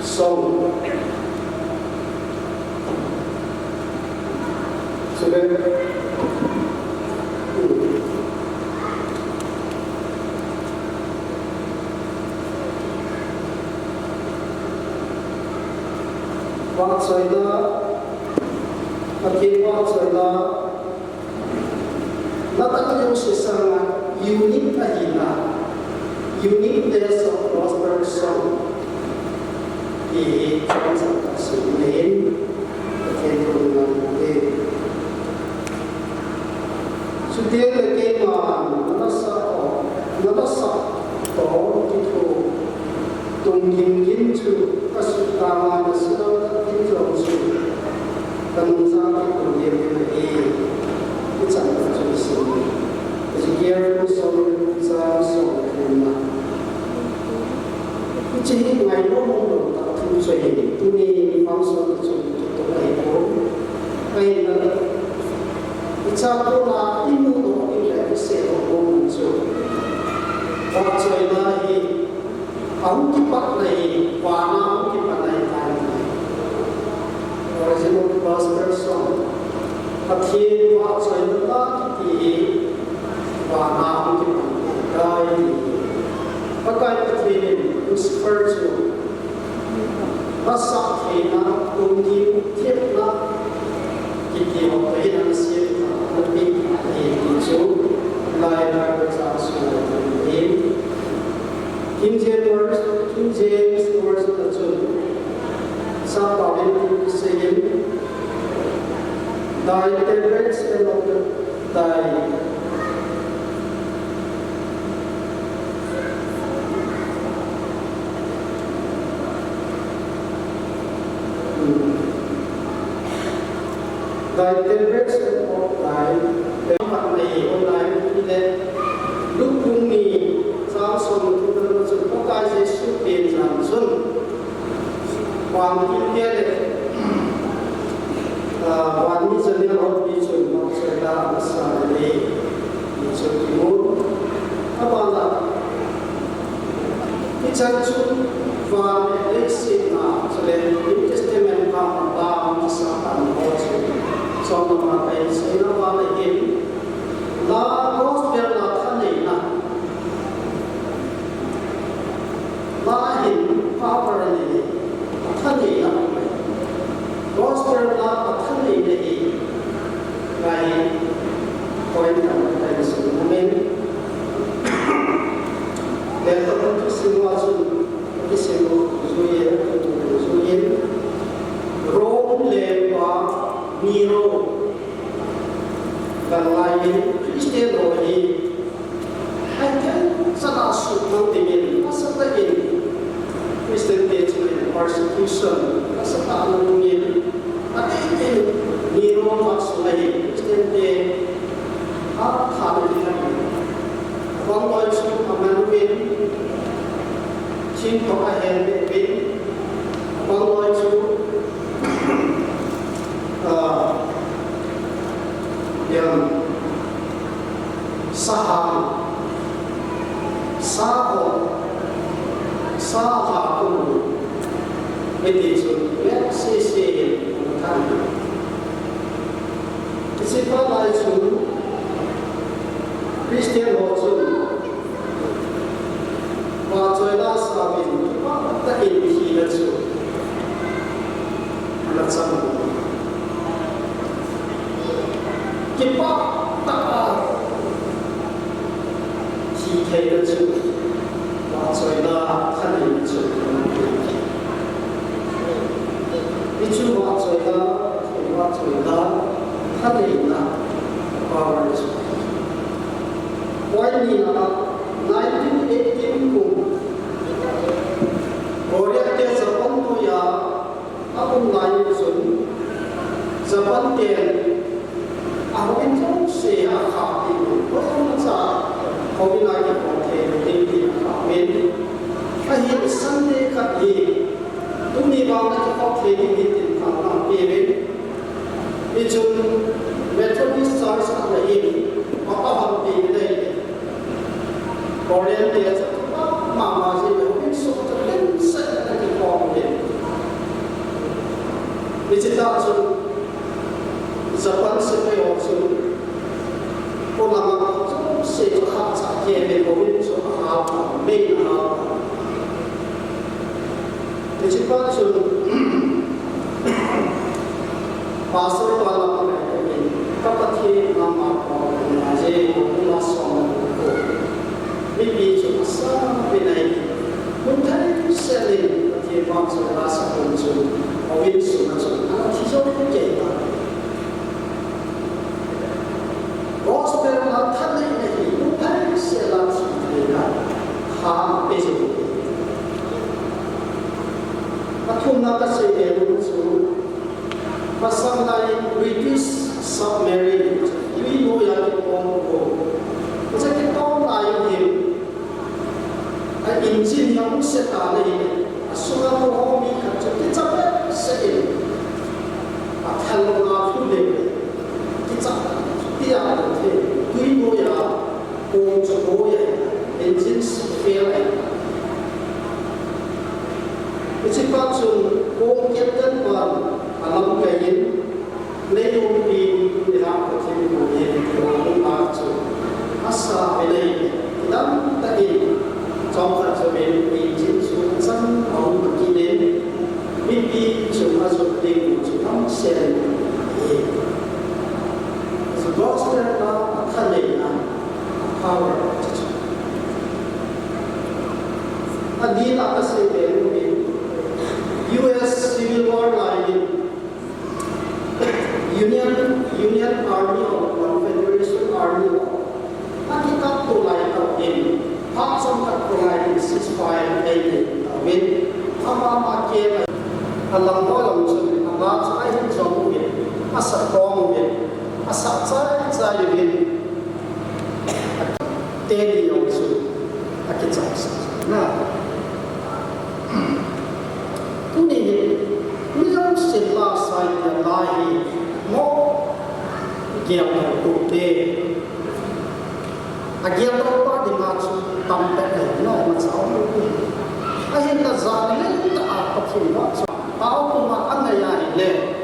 song Sudah Waksaida, akibat waksaida, nataknya sesangat unik aja, uniqueness of gospel song di transaksi lain, kecenderungan ini. Setiap lekeman, nalasa, toh itu tungging itu kasutama nasihat introduksi dan menjadi kemudian bicara solusi. Sekian solusi jadi ngai nomor tak tujuh ini tuni langsung untuk itu kain bicara lah ini ini seorang muncul waktu ini Aku kipat lagi, warna aku kipat lagi tadi. Original gospel song. Hati waktu saya lagi warna aku kipat lagi. Pakai ini spiritual. Rasa kena tinggi tiaplah kita apa yang siapa lebih itu lain bersama ini. King James verse of the two. Some of it saying, thy deliverance and of thy deliverance and of thy tempat may online in lukung ni Samsung kita pakai Yesus bin Samsung wanita dia wanita sendiri orang Yesus maksudnya besar ini Yesus timur apa lah kita cuma wanita sihna selain New Testament kampung misalkan Yesus sama pakai sihna wanita ini lah gospel lah tanah lahin power ni thani na gospel na thani ni lahin point na tayo amen dahil ito semua suye Rome lewa Nero dan lain Kristen rohi akan sana suku dengan masa lagi Kristen teaching persecution asal mungkin ada ini Nero maksudnya Kristen te apa hal ini One Lord to a man win, Chin to a hand win, one Lord to Saham, Saham, Saham, it is let's say, it's a part to Christian also. Và trời đã xa mình đã in khi đã chịu là xong cái bác đã khi thấy đã chịu và trời đã thân hình chịu cái chú và trời đã thân hình là và chịu quay nhìn là 1918 cùng Korea ke Japan tu ya aku lain sun Japan ke aku itu se akak itu orang macam kau ni lagi kau ke men akhir Sunday kat ye tu ni bang nak kau ke ni kau nak ke itu Methodist Church ada ini apa hal ini ni Korean dia mama sih mungkin suatu lensa di Korea. Bicara soal Japan seperti itu, orang orang tu sehat sahaja berkomunikasi soal apa, main apa. Bicara soal pasal dalam ini, kapati nama orang aja orang soal Maybe to some benign. When time is selling, but the advance of last one to or win so much, and he's already getting that. Gospel of Tanay, no time is selling something that harm basically. But whom not to say they would so, but sometimes British submarine, we know that go. It's like a dog lying here. Engine yang setara ini, asal orang ni kerja kita sein, kalau nak boleh kita dia ada tu ya, orang ya, engine fail. Itu pasal orang captain pun alam kain, lepas di dalam kerja boleh orang macam asal boleh dan tadi. Trong các sự kiện bị chiến xuống sân ông và kỳ đến Bibi chúng ta dùng tình chúng ta sẽ thì gospel là thân hình là power anh đi là cái sự kiện US Civil War line Union Army or Confederation Army anh kita tu lain tau ini Hak sampai pelayan ceasefire ini, win, apa macam alam orang tu, alam saya jauh win, asal kong win, asal saya win, tadi yang tu, aku cakap, nah, tu ni, macam sebelah saya lagi, mau giat tu deh. Agian apa di macam tampek ni, macam apa? Akhir terjadi tak apa pun macam. Tahu cuma anda yang ini.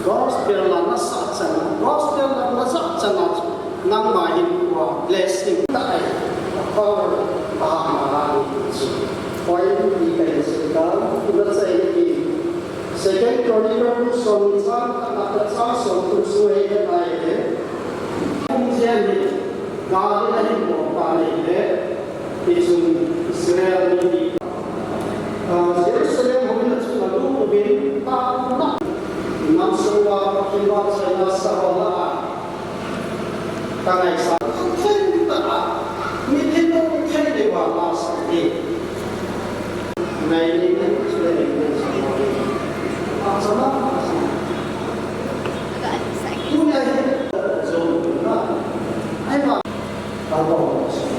Gospel lah nasab sana, gospel lah nasab sana. Nama ini blessing tak ada. Power bahagian. Poin tiga sekarang kita saya second Chronicles sonsan anak saya sontu suai lagi. Kemudian Kali ini bukan ini, isu Israel ini. Jerusalem mungkin cuma dulu bin tak enam sewa kibat saya sahaja. Karena itu, kita mungkin mungkin dewa masa ini. Nah ini kan sudah semua. Sama. Punya zona. Ayah Kalau Hãy subscribe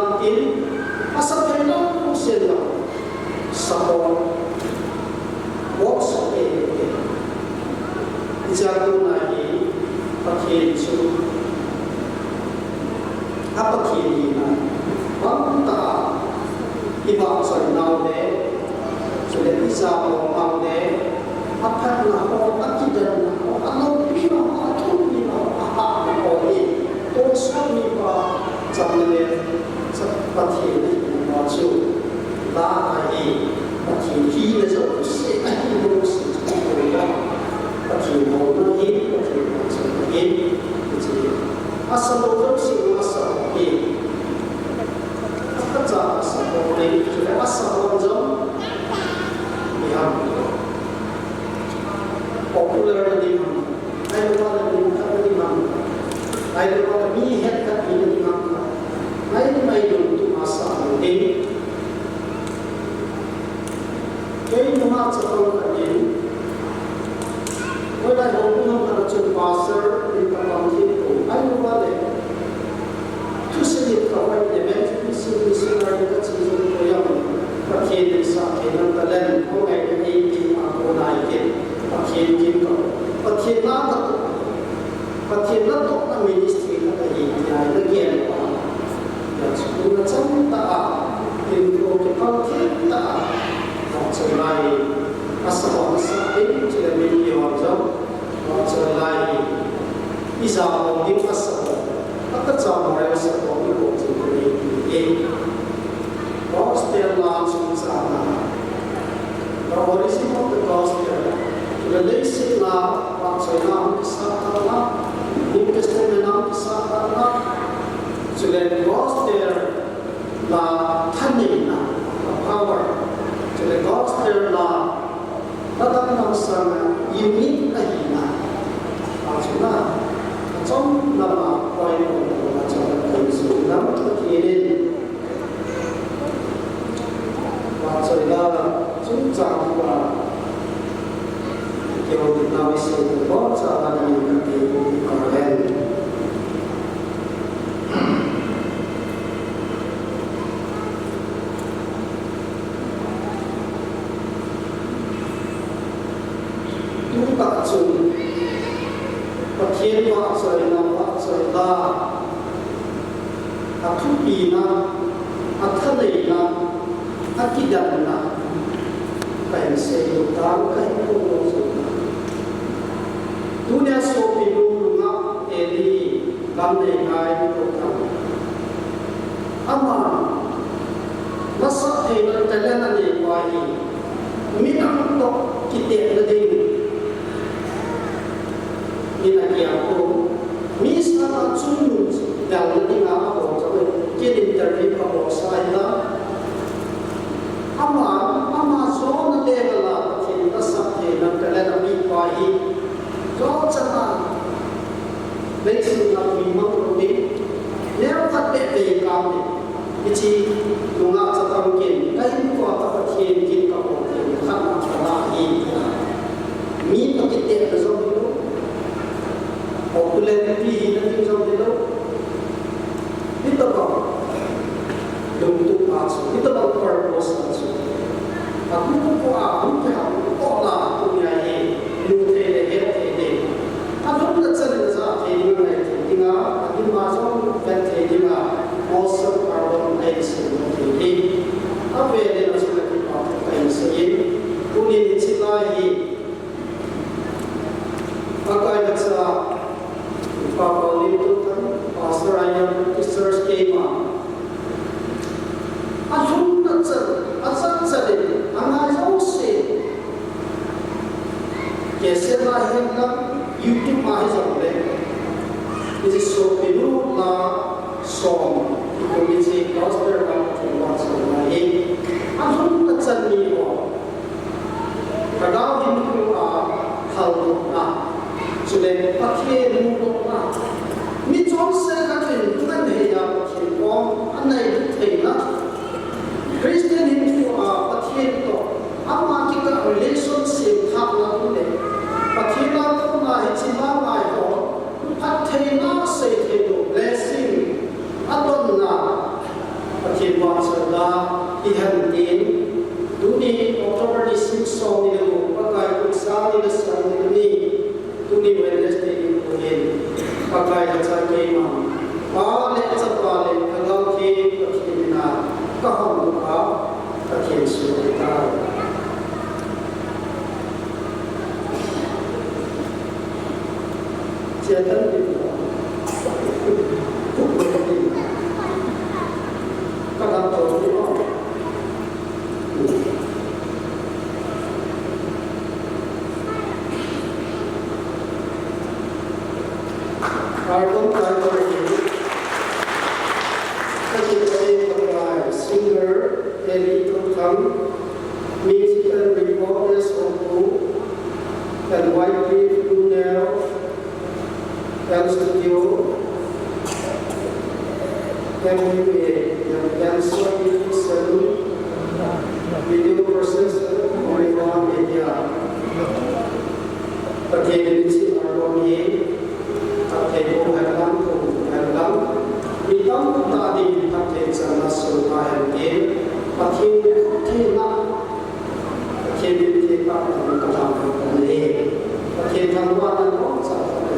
cho kênh Ghiền Mì Gõ để không bỏ lỡ những trong là quay của chúng ta trong cái sự lắm thực hiện chang wa ke o na wi se ko cha ba ni ka ke ko ren tu ta chung pa thiên wa sai na wa sai da a thu pi na a tha nei na a ki dan na kai se yo ta kai ko lo so na dunia so pi lu na e li lam nei ngai ko ta ama na sa thei na ta le na ni wa hi mi nam to ki te na ding ni na ki a ko mi sa na chung dal na ding a ko cha ko ke din tar ri ka ko sa ila ama so na le la tin na sa the na ka le na mi pa hi ko cha na le su na mi ma ko ni le ka te te ka ni chi lu nga cha ta kin kai ko ta ka thien kin ka ko tin kha na cha na hi mi ka ke te ka so ni lo popularity hi na tin so ni lo ito ba yung tupas ito ba purpose na so aku ko aku ka ko la ko ya ye lu te le he te de ano na sa na sa te ni na te tinga ati ma so ka te tinga also carbon dioxide te de ave de na sa ki pa ka se ye uni ni chila hi pakai na sa Papa Linton Pastor Ryan Sisters came up. Ajun natsal, asal sade, angai jose. Kaise lahir na YouTube mahi sampai. Ini so pilu la song. Ini si gospel la cuma sampai. Ajun natsal ni ho. Kadang ini hal na. Sudah pakai mulut na. Mi chọn xe các thuyền cũng anh hệ là thuyền con anh này thuyền đó Christian Hindu và thiên tổ anh mà cái relationship khác là cũng đấy và thiên là cũng là chỉ là bài đó anh thuyền nó sẽ thuyền độ blessing anh tuần là và thiên quan sở là đi hành tiến tu đi October đi sinh song đi được và cái cuộc sống đi được sáng đi tu đi Wednesday đi của hiền pakai jasa kema, balik sebalik kalau kita kaham lupa kajian surga. Jangan dibuat, bukan kadang tahu dibuat. Album title ini ketika singer Eli Tutam, musical recorders Oku, dan White Brunel, dan studio MUA yang suami selu video processor Omega Media. Bagian isi album ini Pakai bukan bukan hitam tadi pakai sana surah ini pakai nak pakai binti pakai kata ini pakai tangan dan satu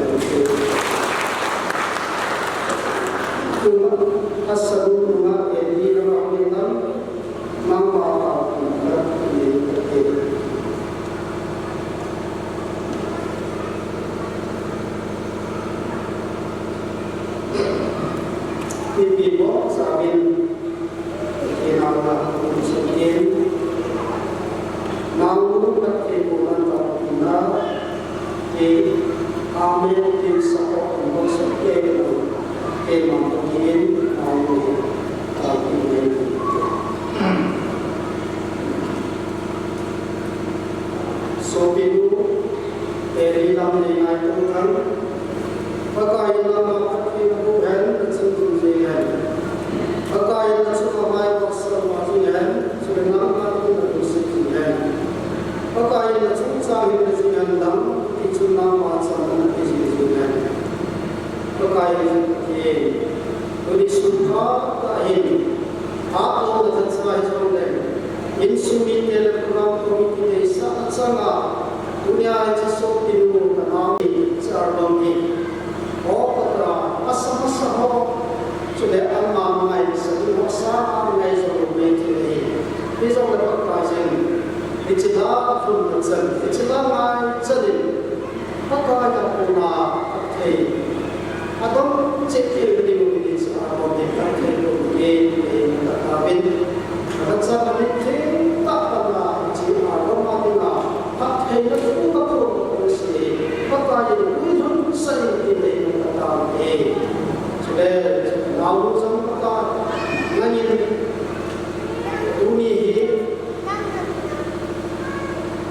itu asal rumah ini rumah hitam mama ini Ibu sabin kinalah muslim namun ketimbulan terpina di amil di sekolah muslim emang mungkin namun terpina so biru dari dalam dengan Tuhan pakai nama Tuhan Tuhan pakai nama Tuhan sudah nama Tuhan sang ini dengan dam itu nama sama itu dengan pakai ini ini suka kain atau dengan saya juga insumit dalam komite sangat sangat dunia itu sopir kami seorang ini kata masa-masa sudah aman mai sedih masa mai sebelum ini bisa dapat kajian icilah pun macam icilah mai jadi pakai yang puna pakai atau cekir di mungkin seorang di pakai mungkin tapi rasa kami tak pernah icilah romantika pakai itu tak perlu pakai itu saya tidak kata sudah lalu sampai lagi dunia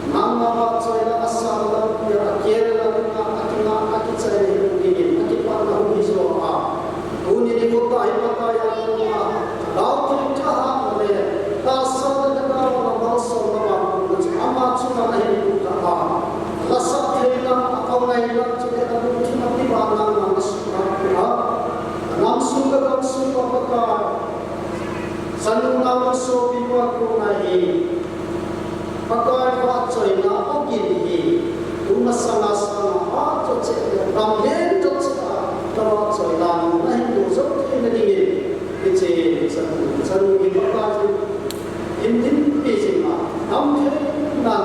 nama saya asal ya akhirnya akhirnya saya ini akhirnya lalu disoa dunia di kota yang lalu cahaya mereka asal negara orang semua amat suka ini kata rasa kita atau lain juga ada cuma di mana langsung apa sanung langsung dibuat naik pakai wajah na ogini rumah sana-sana apa cek ramai cek kalau soalan naik dosa ini dingin kecil sanung dibuat ini pisima namun dan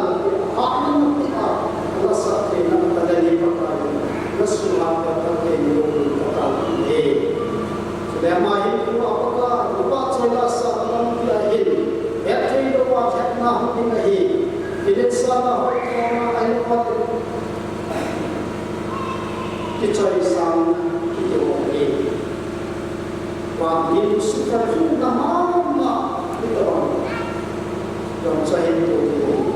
aman kita rasa kita ada di pakai nasulah pakai dulu kata Lama itu apakah lupa saya sahaja lahir, berarti lupa hikmah ini. Tidak salah orang ayat kita isam kita ini. Wah itu sudah nama kita. Yang saya itu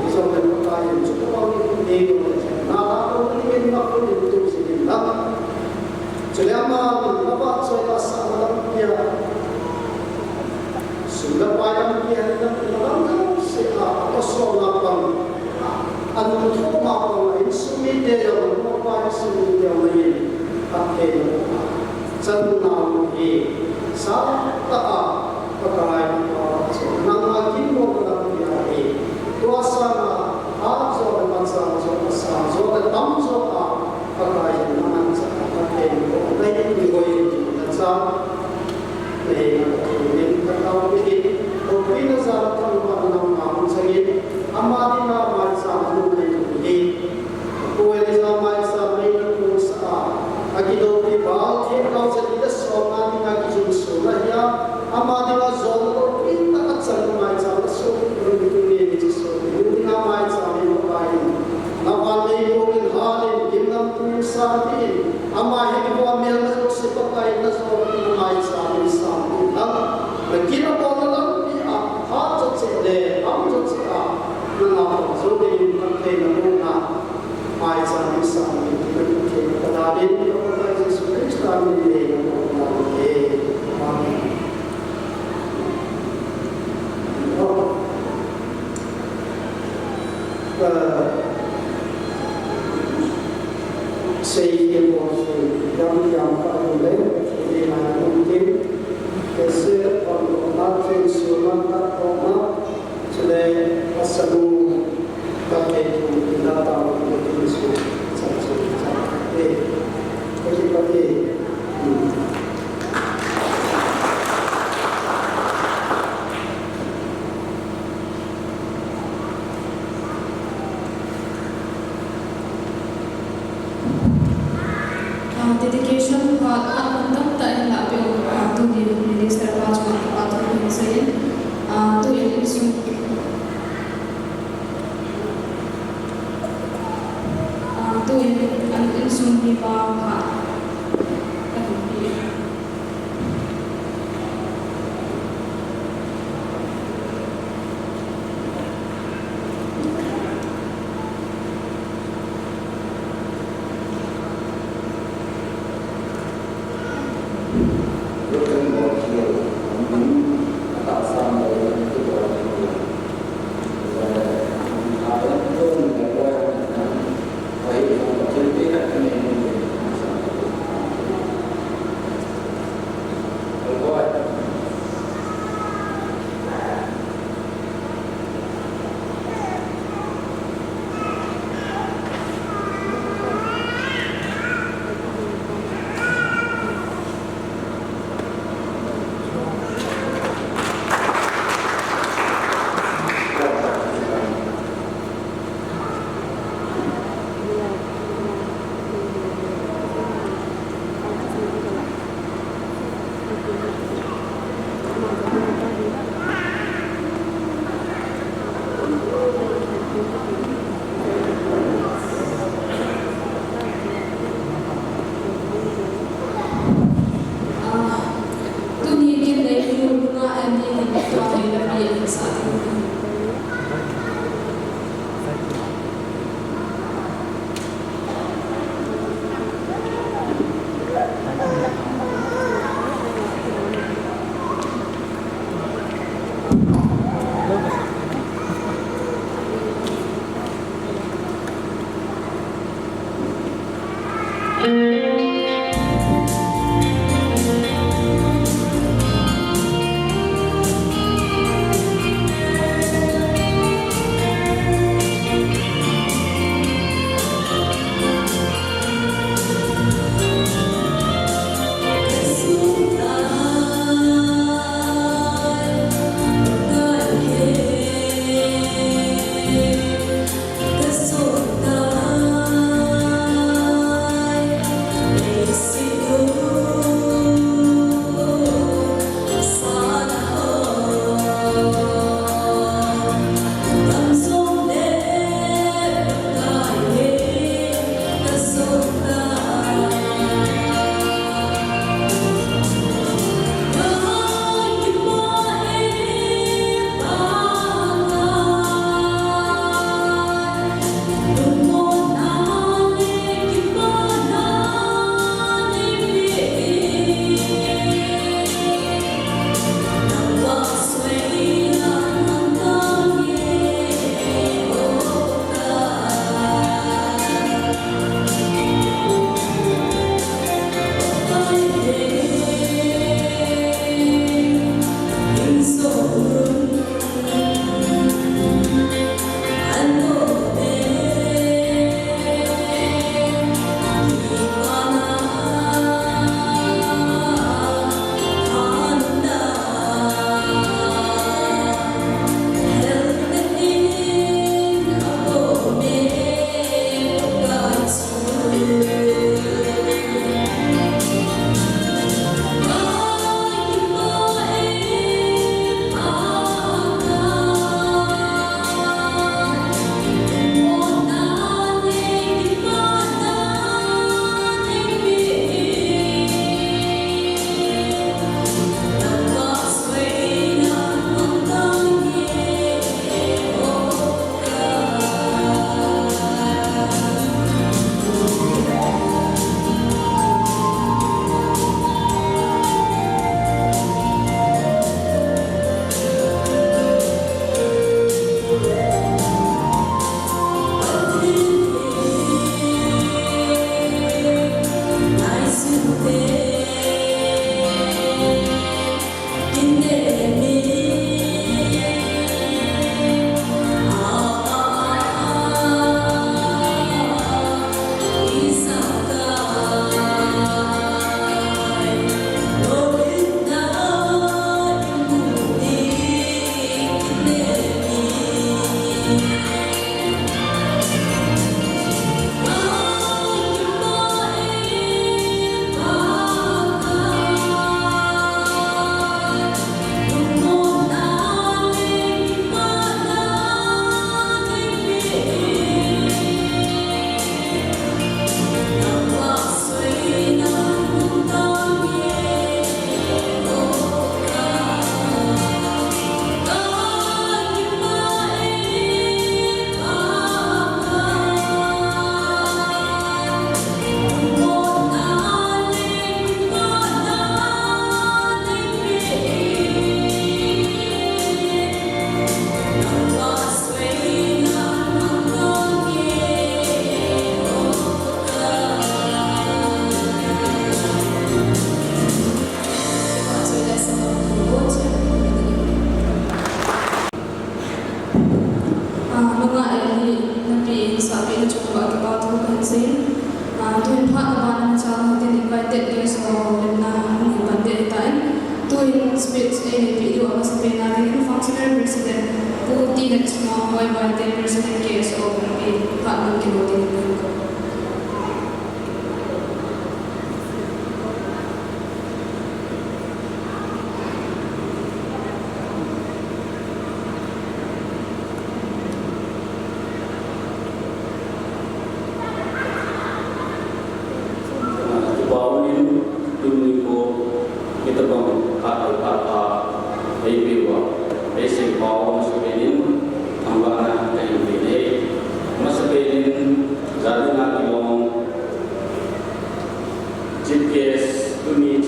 bisa berkata yang cukup ini. Nah kalau ini makhluk itu sedang. Selama dapat saya sahaja dia sudah payah dia dan dalam sehat keselamatan untuk mahu insumit dia mahu insumit dia lain pakai senang ini sahaja pakai senang lagi mau dia ini kuasa aja macam so tamzo pakai mana pakai ini boleh macam ini kalau begini opini saya kalau nama saya amadina macam ini kue sama saya ini usaha agido pribal kalau saya soalnya lagi justru ya amadina zona kita akan macam so ini justru ini nama saya ini nawali mungkin halin gimana pun sahaja ama hidup amil nasib pakai nasib nama Islam Islam kita boleh dia hajat sede amjad seka nama zodi pakai nama nama Islam Islam kita kadalin kita Yesus Kristus ini sehingga yang boleh dengan mungkin kesir orang surat kata sudah asal pakai kita tahu mungkin pakai dedication buat anak tak nak pilih tu di minister passport atau di saya tu yang isu tu yang isu di bawah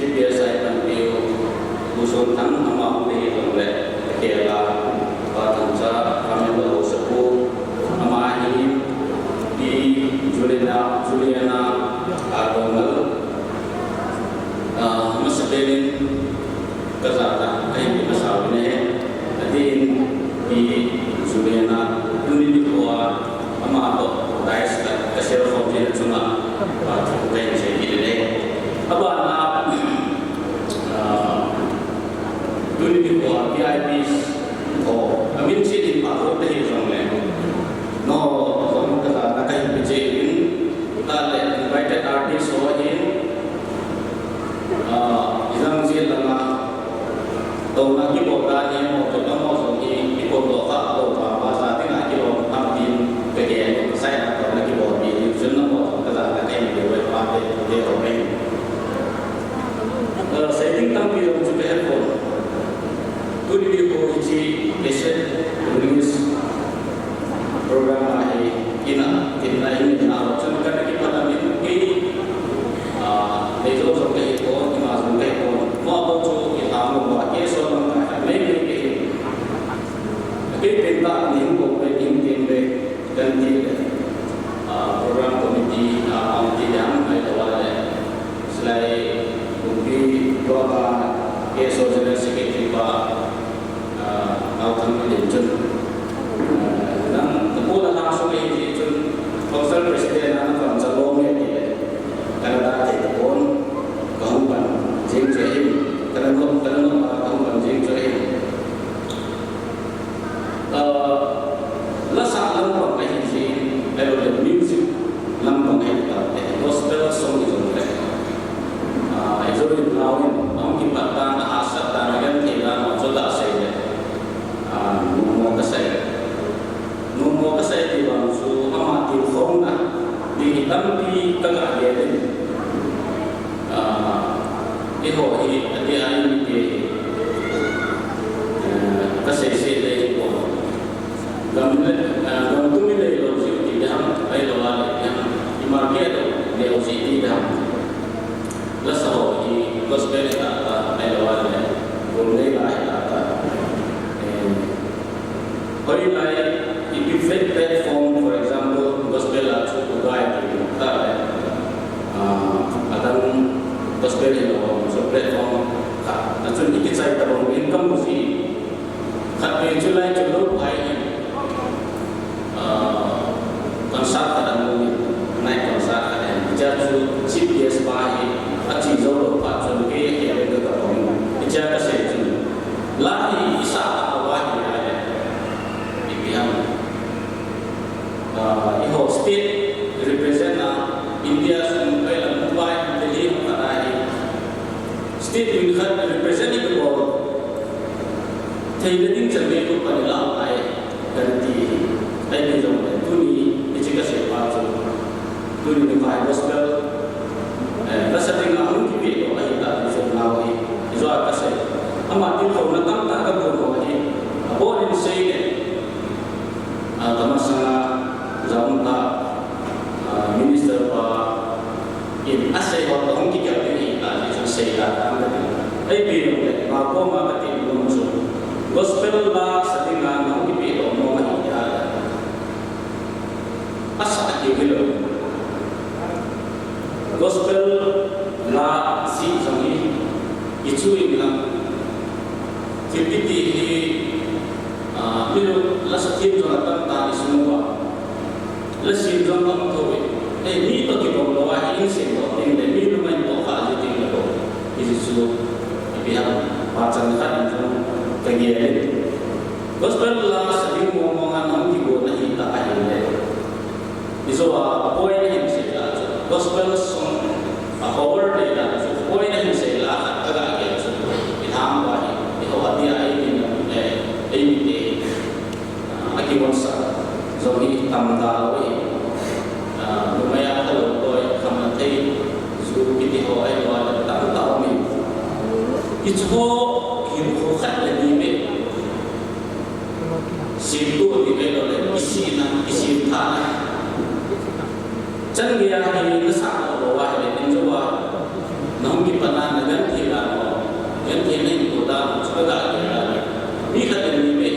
GPS ay tanpiyo, busog ng ama ko dito, kaya Tuni di bawah VIPs, oh, amin sih di Pak Teh Jonglen. No, kamu kata nak kayak bijiin, kita invited artist soalnya, yang sih lama tahun lagi bukan yang mau kita mau soalnya di pondok atau apa saat ini lagi mau ambil PGN saya atau lagi mau di zona mau kata nak kayak di web di Rome. Saya tinggal di juga handphone. Tuni di bawah isi menulis program ini cuman karena kita tadi ini itu sampai itu kita sampai itu mau apa kita mau buat esok kita ini kita nih mau bikin dan program komite yang ada selain mungkin dua esok jadi sekitar outcome itu dan kemudian langsung itu Konsul Presiden anak bangsa Lomé karena ada pun kahupan jeng jahim karena kahupan jeng jahim lasak lambang kayak ini ada music lambang kayak gospel song itu itu dilawan orang kita tanah asal tanah yang kita sudah saja mau ke saya di bangsu amati khona di hitam di tengah dia ini iho di air di kasih dari itu gambar tu ni dari laut di dalam air laut yang di market di laut di dalam lasau di gospel air laut boleh lah Hari lain, di different platform, for example, gospel atau guide kita, atau gospel itu, so platform, atau ikut saya terus income musik, kat Julai Julai hari konsert ada mungkin naik konsert ada, jatuh CPS bayi, aci jauh pak jauh ke yang kita tahu, jaga sejuk, lari isa awal ada. Iho state represent India sampai Mumbai Delhi Mumbai state unit represent the world. Jadi ini jadi itu pada lawan ganti ini jom tu ni jika siapa tu ni Mumbai gospel rasa tengah mungkin itu kita bisa nawi itu apa sih amat itu nak tak kabur ini apa ini saya termasuk zaman minister in asai waktu hong kita ini itu saya tapi aku mahu kita muncul gospel lah setinggal hong kita mau mahir asal kita gospel lah si jangi itu yang seperti Milo lasatin jonathan tadi semua, lasin jonathan tu, ni tu kita bawa ini semua, tinggal Milo main toka aja tinggal tu, itu pihak pacar kan itu kegiatan. Gospel lah sering ngomongan orang kita kita akhirnya, itu poin yang saya gospel song, power dia, poin yang saya lah agak agak ilham bagi, itu hati ini akibatnya zohir tamdawi lumayan kalau kau kamatei suruh kita awal awal tahu ni itu hidup kat lagi be situ di belakang isi tanah canggih hari besar bawah ini coba namun kita nak ganti lah ganti ni kita sudah ada ni kata ni be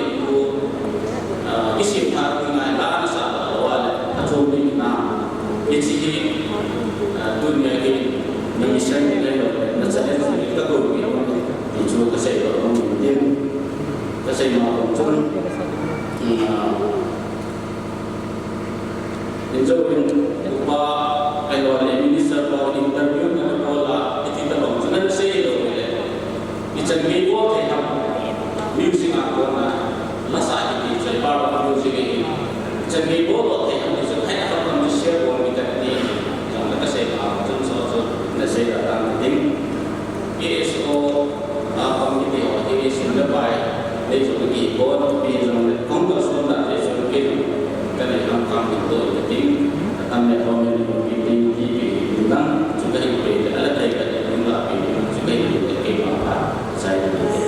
isi hari dengan lah sahaja awal atau ni na isi dunia ini Indonesia ni leh nasib kita kau itu kesehatan orang Indian kesehatan orang itu upah kalau ada minister bawa interview dengan pola itu tak bang jangan saya itu canggih buat music ako na masa ini saya bawa music ini jadi bodoh yang music hanya kalau manusia boleh kita ini jangan kasih macam soal nasi datang tim ISO apa gitu ya ini sudah baik dia sudah ikut di dalam kongres sudah dia sudah ikut karena yang kami itu jadi kami orang yang di bilang juga ikut ada kaitan dengan apa juga ikut apa saya ini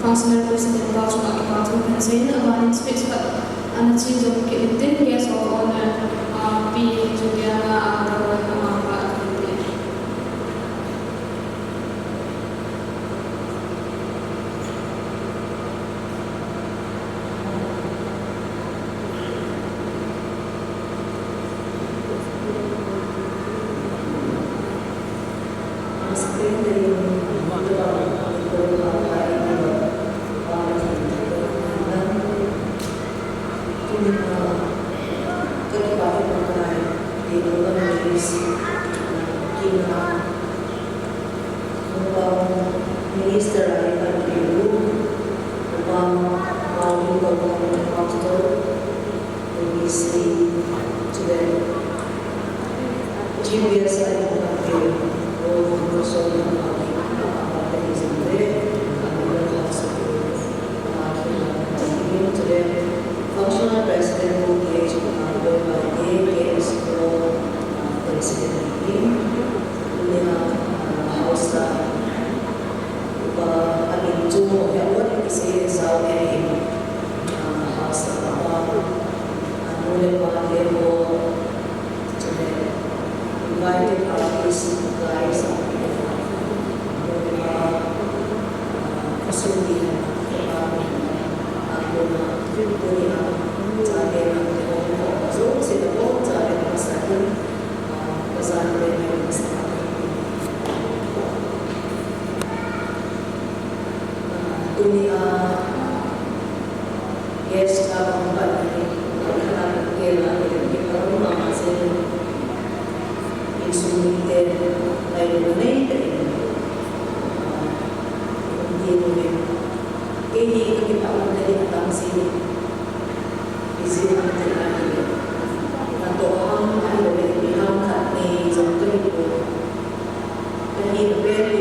Functional President Bausch Department Pennsylvania Awareness Space and achieved the 10 years of honor P. Juliana Amapa. Minister Ariefan Ibu, Maulid Gomong Hospital, BBC, today. GPS Ariefan Ibu, Soalnya apa yang sebenarnya kami harus today. Functional President who engaged by AKS President ini House amin tu yang buat isi sahaja ini House apa boleh buat demo jadi invited artists guys kesulitan aku punya cara yang so saya tahu cara yang masalah pesan yang masalah dunia yes abang bagi kerana kela kita rumah masih insulin lain lain ini kita menjadi tangsi izin terlagi atau orang ada yang kat ni contoh itu ini lebih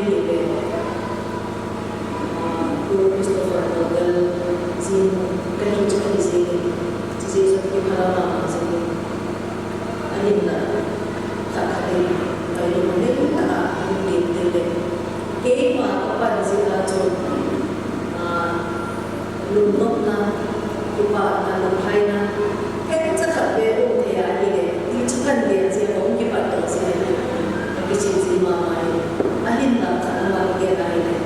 Christopher Nobel zin kan juga zin seperti halaman zin alimna tak ada kalau mana tak mungkin tidak kema apa zin atur lumok na kupa na lumpai na kan cakap dia dia ini cepat dia zin orang kita tak zin tapi zin mamai alimna tak nama dia lain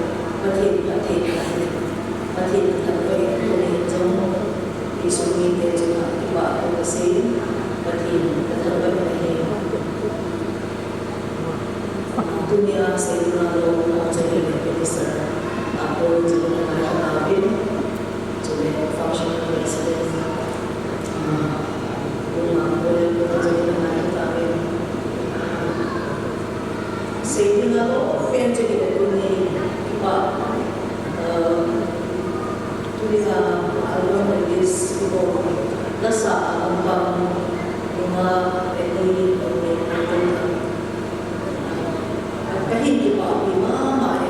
ประเทศทำไปตัวเองจงที่สุนีเดชมาที่ว่าโอเซีประเทศกระทำไปในดุนยาเสนาโลกมองจะเห็นเป็นสารอาโปจะเป็นอะไรนาบินจะเป็นฟังก์ชันเป็นสิ่งบุญมาโปรจะเป็นอะไรนาบินเสนาโลกเป็นจะเป็นดุนยาtulisan album rilis itu lesa album bunga ini kahit di pa lima mai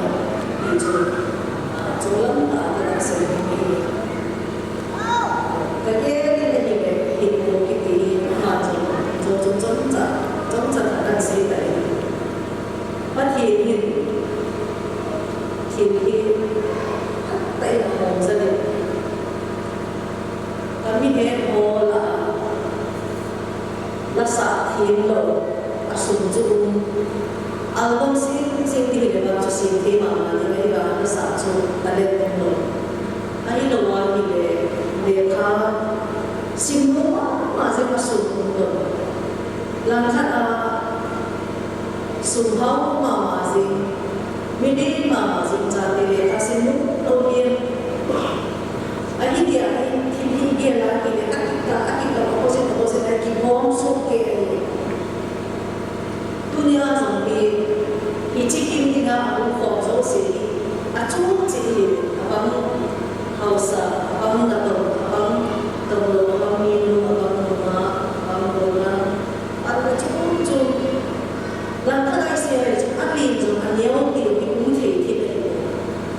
itu jualan ada sendiri kaya ini itu kita macam jom ada sendiri pasti ini tại hồng gia đình kami bola lasa hilo asunjung album sing tidak dapat sing tema ni mereka lasa tu talent no ai lo wali mereka semua masih asunjung langkah sumhau mama sing midi mama sing jati le kasinu tolien ani dia ai kimi dia lagi le akika opposite ki bom so ke dunia zambi ichikin dinga abu ko so se achu chi abang hausa abang dato abang tolo abang milu abang ma abang bola ada chu chu lan kadai se ali chu anyo ki kum the thi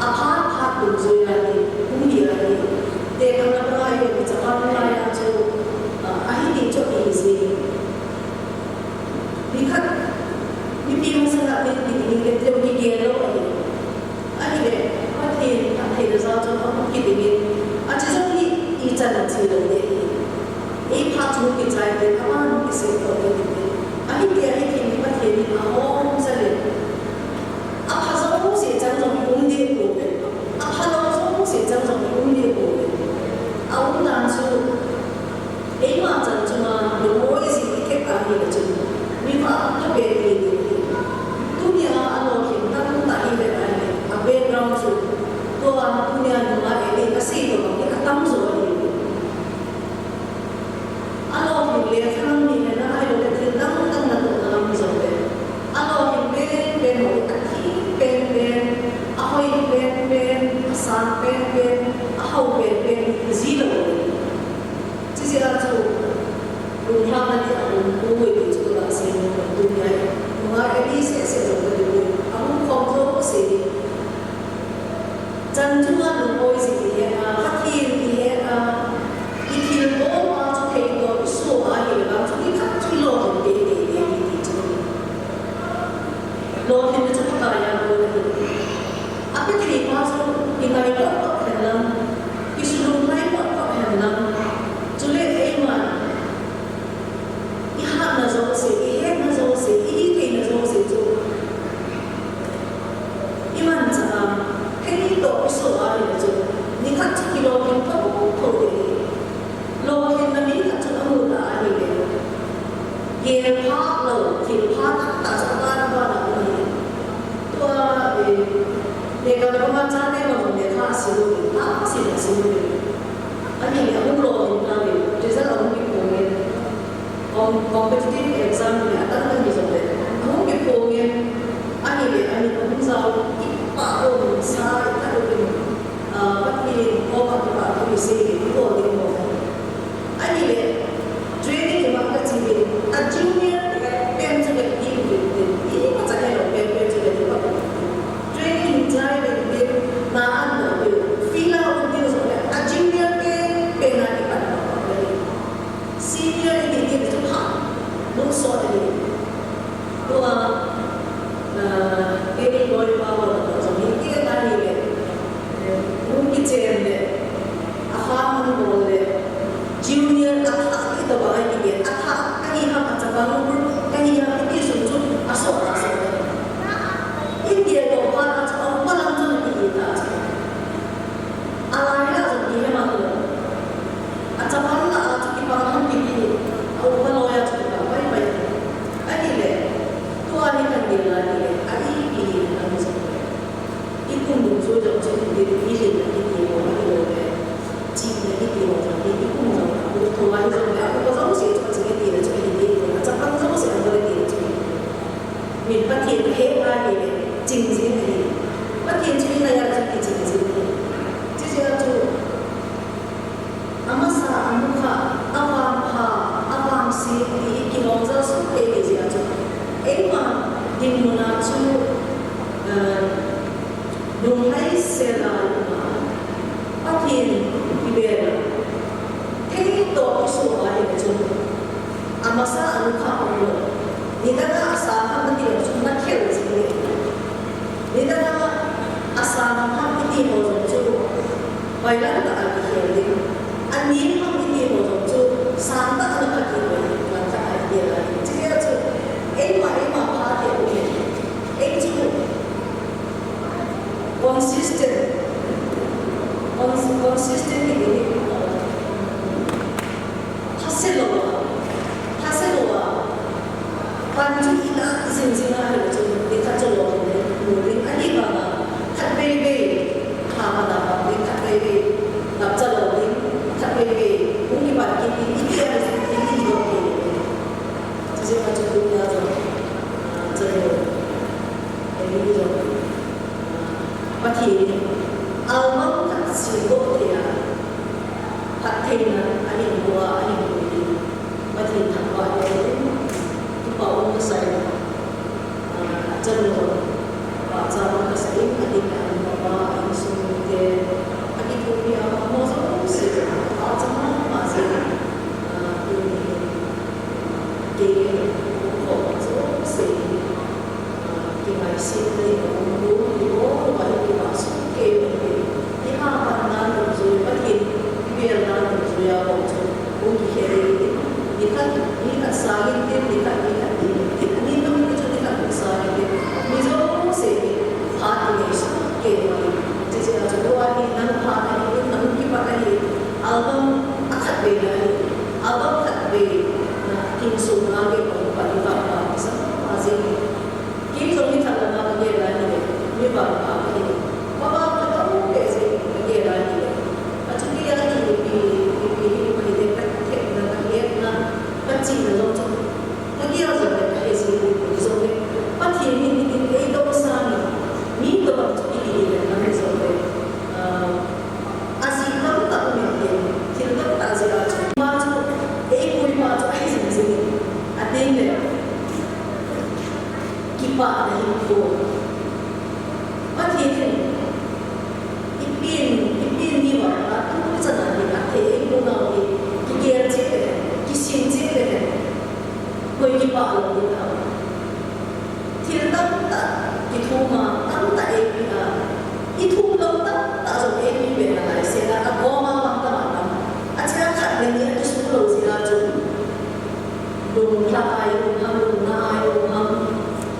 apha pha tu chu ya ni kum dia ni te kan na ba yo cha kan na ya chu ahi ni chu ni se dikhat ni pi mo sa na ni ke te ni ke lo ani le a the result of giving it. I just only eat and until the day. A part of the time, the command is a I think they are making what they need a home selling. A puzzle was a chance of only open. A puzzle was a chance of only open. I won't answer a matter to my the boys in the cake are here to we found the baby. Dunia alokin, tak tak ini a background to Tuhan punya nama ini kasih tu kita tahu soal ini. Alo kita lihat ni na ayo kita tentang dalam soal. Alo kita ben kaki ben ahoy ben san ben ahoy ben zero. Jadi tu dunia ni aku buat itu juga sih dunia. Mula ini saya tu aku kontrol sih. Jangan lupa sih hakir dia ikil bom atau kayu isu ahir atau kita kilo dia itu loh ini tu perkara boleh apa kiri masuk kita itu apa hendak isu lain apa hendak jual eman ihak nazar sih ini kayu nazar sih tu iman cakap तो इस वाले में जो निकाच किलो के तो थोड़े लोग हैं ना नहीं काच ना होता है ये भाग लो कि भाग ताज़ा वाला नहीं तो देखा तो हम जाने वालों ने कहा सिलो अभी हम लोग इतना भी जैसे हम भी होंगे competitive exam में आता है नहीं सकते हम भी होंगे अभी हम जाओ Paul sa taruhin pati o patiisi ko din mo ani le training ni makta chibi a junior pen to the people ini macam hello pen to the people training jai le na an feel out the a junior pen na di pan senior ini itu ha no so ni to ini boy power ini kan ini mungkin cende aham boleh junior aham itu bahaya ini aham kan ini apa macam kan ini apa itu sujud asal ini dia tu orang macam orang tu ni kita alahnya tu dia mana macam mana tu kita orang begini orang loya tu apa baik ini le Tuhan kan dia lagi cùng số lượng cho những cái ý định là cái gì mà nó đều về chỉ là cái điều mà cái cũng là một thằng anh rồi là có giống gì cho cái gì là cho cái gì mà chắc chắn giống gì là cái gì cho mình phát hiện hết ra thì trình diễn thì phát hiện cho nên là cái trình diễn chứ chưa chú amasa amuka awam si cái lòng ra số cái gì chú ấy mà đi mua nào chú Nung hai selai patin ibera kei to isu ai ke chu amasa anu kha olo ni da asa ha ni ro chu na khel chi ni da asa ha ni ho chu bai la da a ki khel ni ani ha ni ho chu san da na ka ki ro la ta ai dia la chi ya chu ei ma pa ke o ke ei chu consistent ini hasil loa panjang ina izin zina ada tu ini jo pati almam tak sibuk dia patina ani buah ani budi pati tanpa dia tu bau besar jalur baca maka sering ketika bawa ini semua dia adi kopi apa mau sih baca masih ini dia kok sih kita isi dari dulu dulu baru kita masuk ke ini apa nanti jadi pagi biar nanti jadi apa untuk hari ini kan sakit ini kan ini tuh itu kan sakit misalnya sih hati ini ke jadi ada dua ini nang hati ini nang kita ini album akan beda album akan beda tim sungai itu pada apa sama masih kini soalnya kalau nak dia lagi ni baru apa ini bapa kita pun biasa dia lagi macam dia lagi di dekat dengan dia kecil dalam tu lagi ada dekat sini soalnya pasti ini itu besar ni tu baru ini dengan soalnya asyik tak punya kita tak asyik macam puri macam ini sini ada ini kipa dari itu, macam ipin ni mana tu macam mana kita itu nak kita cakap, kita cakap, kau kipa lalu kita, tidak itu mah tak itu lalu tak jadi ini benar, saya nak goma macam acara kat ni itu semua saya tu, belum lagi belum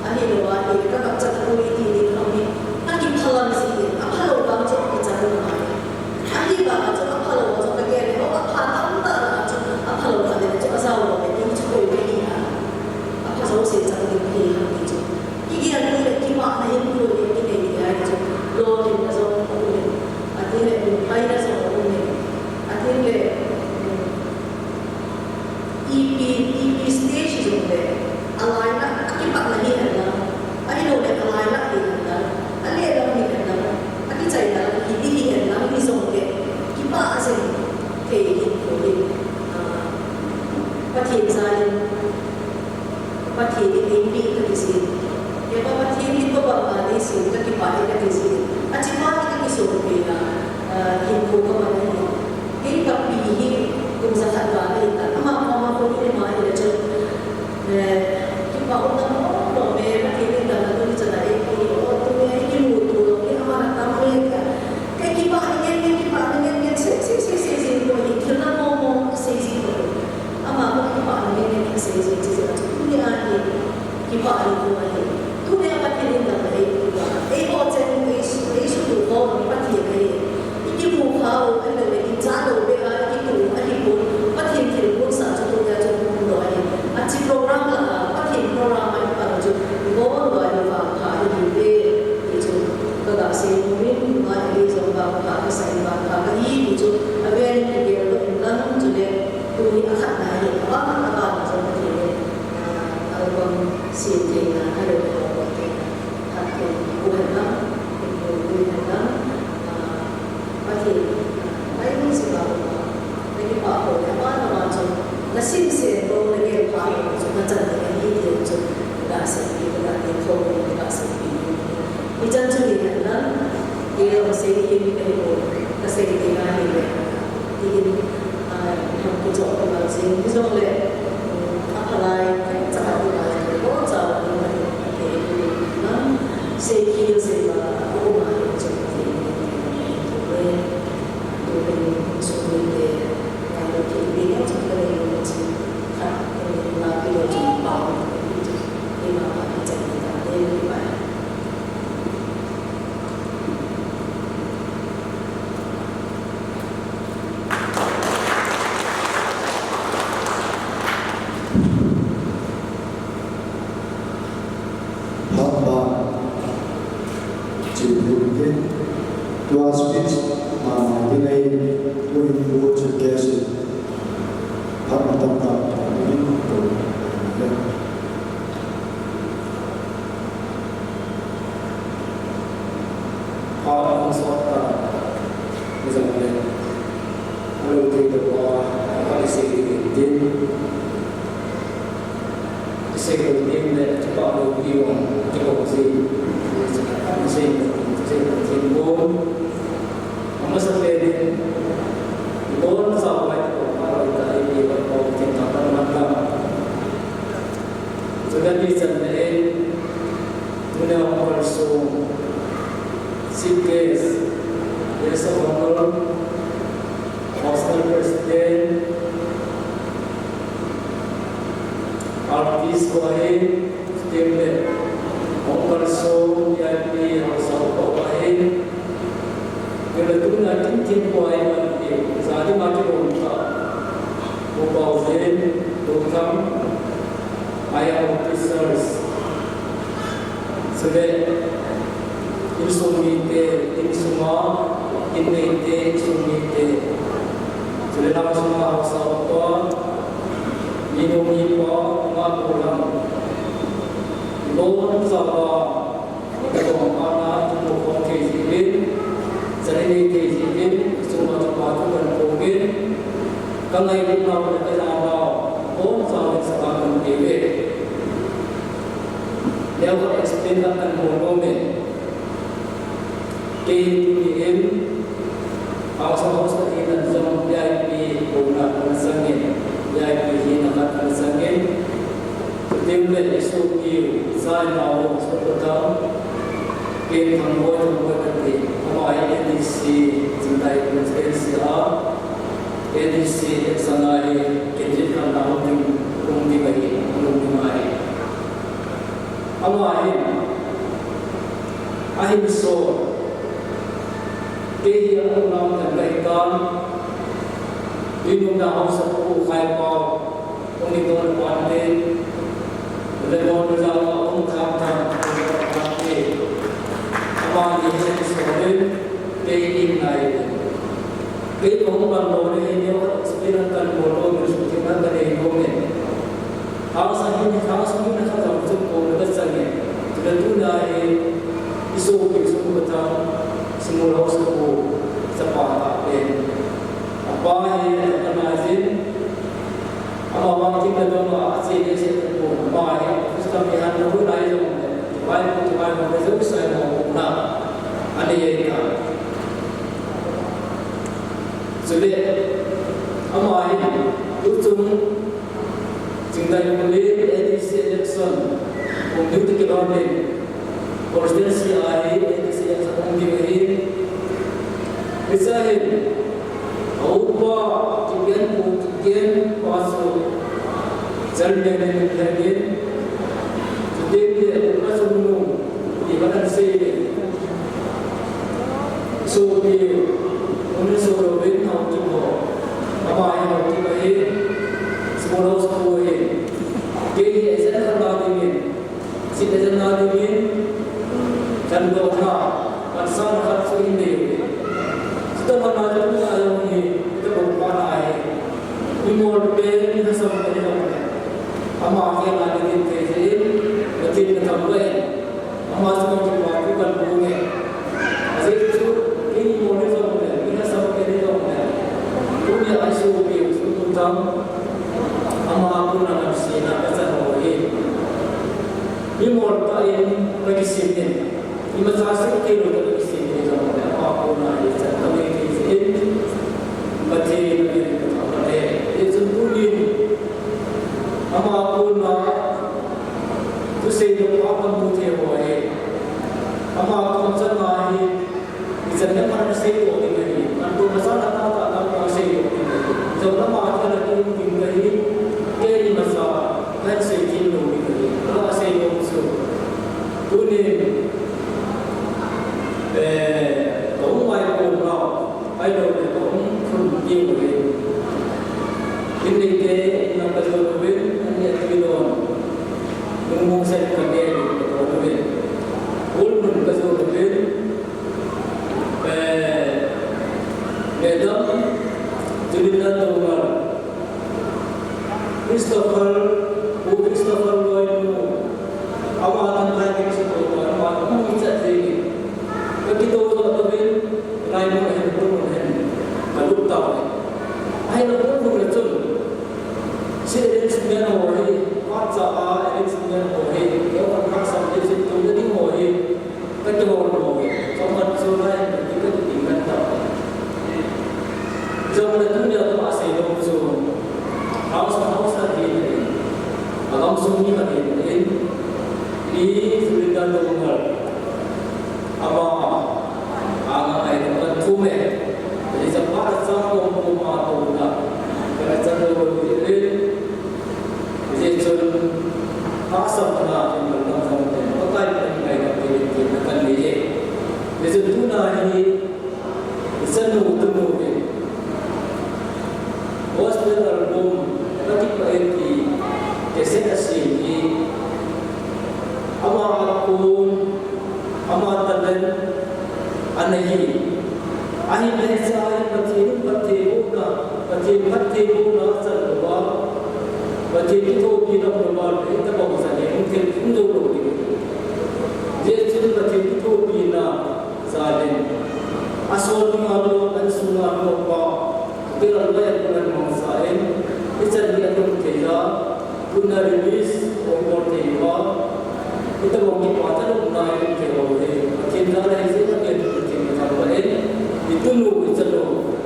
ani doa ini kan baca tulis ini kami nanti halam sih apa lo baca baca rumah ani baca apa lo baca kerja lo apa apa lo ada baca asal lo ini cukup ini apa sahaja saya cakap ini itu ini ada kimak naik dulu ini itu lo ini asal ini ada ni bayi asal ini ada ni EP stage itu alai nak kipak lagi ada, ada lo dah alai lagi ada, ada lagi ada, ada cai ada, ini ada, ini semua kipak asyik kayak gitu, pati saya, pati ini di sini, ya pati ini tu bawa di sini, kipak ini di sini, asyik pati ini semua hidup kemana ini, ini tapi ini kumsah ada ini, ama pun ini mana ada tu. Kalau orang orang mereka ini dalam tu cerita ini, orang tu ini mutu, ini amanah mereka. Kipak ini sesi, kita ngomong sesi tu. Ama kipak ini sesi, tu ni ada kipak itu ada. Tu ni apa ini dalam itu? Orang isu tu orang pasti ada. Ini muka orang ini jauh berada itu, ada pun pasti pun satu tu dia tu doa. Aci program lah. Orang yang baru bawa baru pakai itu kalau saya mungkin ada juga pakai saya pakai itu ada yang dia orang juga tu akan naik apa seperti ini album CD ada beberapa hati bukan pasti ini sebab lagi apa macam nasi kalau lagi pakai macam ini dah sepi, dah dikau, dah sepi. Ijan curi kan? Dia masih ini kalau masih ini kan ini. Ini हम कुछ और बात से जो ले अप्लाई चाहते हैं बहुत ज़्यादा ना से किल से वो मारे चलते हैं तो सुनते kalau TV kan sebenarnya macam kan nabi itu bau itu lima macam kita ini banyak. Kalau soal misalnya kalau kita buat apa sih tim dan cepat berdiam cukup sih pun masa ini pun sampai kalau kita ini kalau kita mata sudah bisa nih punya person sikes ya seorang hostel presiden artis lain setiap person yang di hostel lain kalau tu nanti tim lain lagi saat ini macam orang Bauzen, Dokam, ayah officers, sebab ini semua ini sudah nama semua harus apa, minum mak pulang, loan sama, kita mana kita pakai sini, sering ini semua tempat dan mungkin. Kalau ini mau kita tahu, pun sampai sekarang ini, dia akan eksplorasi momen. KTM, haus ini dan zaman VIP guna pensangin, VIP ini nak pensangin. Timleh SOP saya mahu sebentar, kita mahu nanti, kami NDC cintai presidensial. NDC sangai kejit kan tahun yang belum dimulai. Awal akhir so, dia orang terkaitan di dalam sepuluh kaipan penghitungan pandai, lepas berjalan ungkapan pandai. Awal ini sesuatu keinginan. Kita orang Malaysia ini eksperimen bodoh bersuara dari komen. Harus ini nak tahu cukup besarnya. Sudah tu dah isu betul semua harus aku sepakat. Apa yang terjadi? Apa kita doa asyik asyik tu. Apa yang kita lihat dulu dah itu. Baik betul saya mau nak ada yang sudah amai ucung cinta yang mulia edisi election untuk kita ni presidensi edisi yang sedang diberi misalnya apa tiga pasal jalan yang terjadi sudah pasal di mana sih so Untuk seorang bintang juga, apa yang kita semua semua jadi saya kenal ini, saya kenal ini, dan doa, pasal harus ini. Kita mana ada yang ini kita berpana ini mau beri kita sampai mana, apa yang ada di sini, betul kita boleh, apa semua kita lakukan boleh, asyik itu ini boleh punya SOP tentang apa nak sih nak macam ini morta ini bagi sini ini macam kilo bagi sini zaman apa nak macam kami ini macam apa itu tulis apa nak tu saya apa mungkin boleh apa macam lagi misalnya mana saya boleh ni kalau masalah जब आजकल लड़कियों की गई कई मसा घर से किन लोग गई वहाँ से लोग सो तूने तुम वाले को ना आई लोग ने तुम खुद किए हुए इन्हें के ना करो हुए अन्य किलों लोगों से करने हुए उन करो हुए madam Julian Tawar, Christopher Loyno, awal tentang kita semua, awal kita jadi, begitu jauh loh, sobat sobat kita tinggal tahu. Zaman itu dia tu masih dong so, haus lagi ni, agam sunyi lagi ni, di sudah donggal, apa, agak ayat apa tume, jadi sempat sama rumah tu dah, kerja dulu ni, jadi cun asam kena yang berlangsung ni, pakai ayat ni akan dia, jadi tu nak ni, senu temu ni. Hospital room ketika pergi kesehatan ini, amat pun amat terden anahi, ahi bahasa pati buna serba, pati itu kita berbuat kita bawa saja mungkin untuk lagi, jadi pati itu bina sahaja, asal mengalu dan sungai apa. Bila banyak bulan mangsain, kita lihat kerja, guna rilis, orang terima, kita mungkin patah guna yang kerja boleh. Kita lain sih kan yang kerja boleh. Itu lu kita lu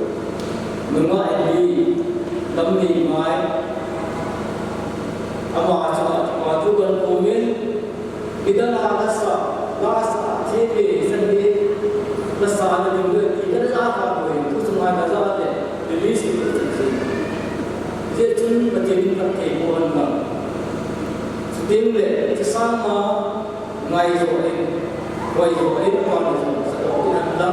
mengaji, kami mai, apa aja dan komen, kita nak rasa, ciri sendiri, besar juga kita dah apa itu semua dah ada. Rilis itu terjadi. Dia cuma menjadi pakai bukan bang. Setiap sesama ngai zorin, pada satu anda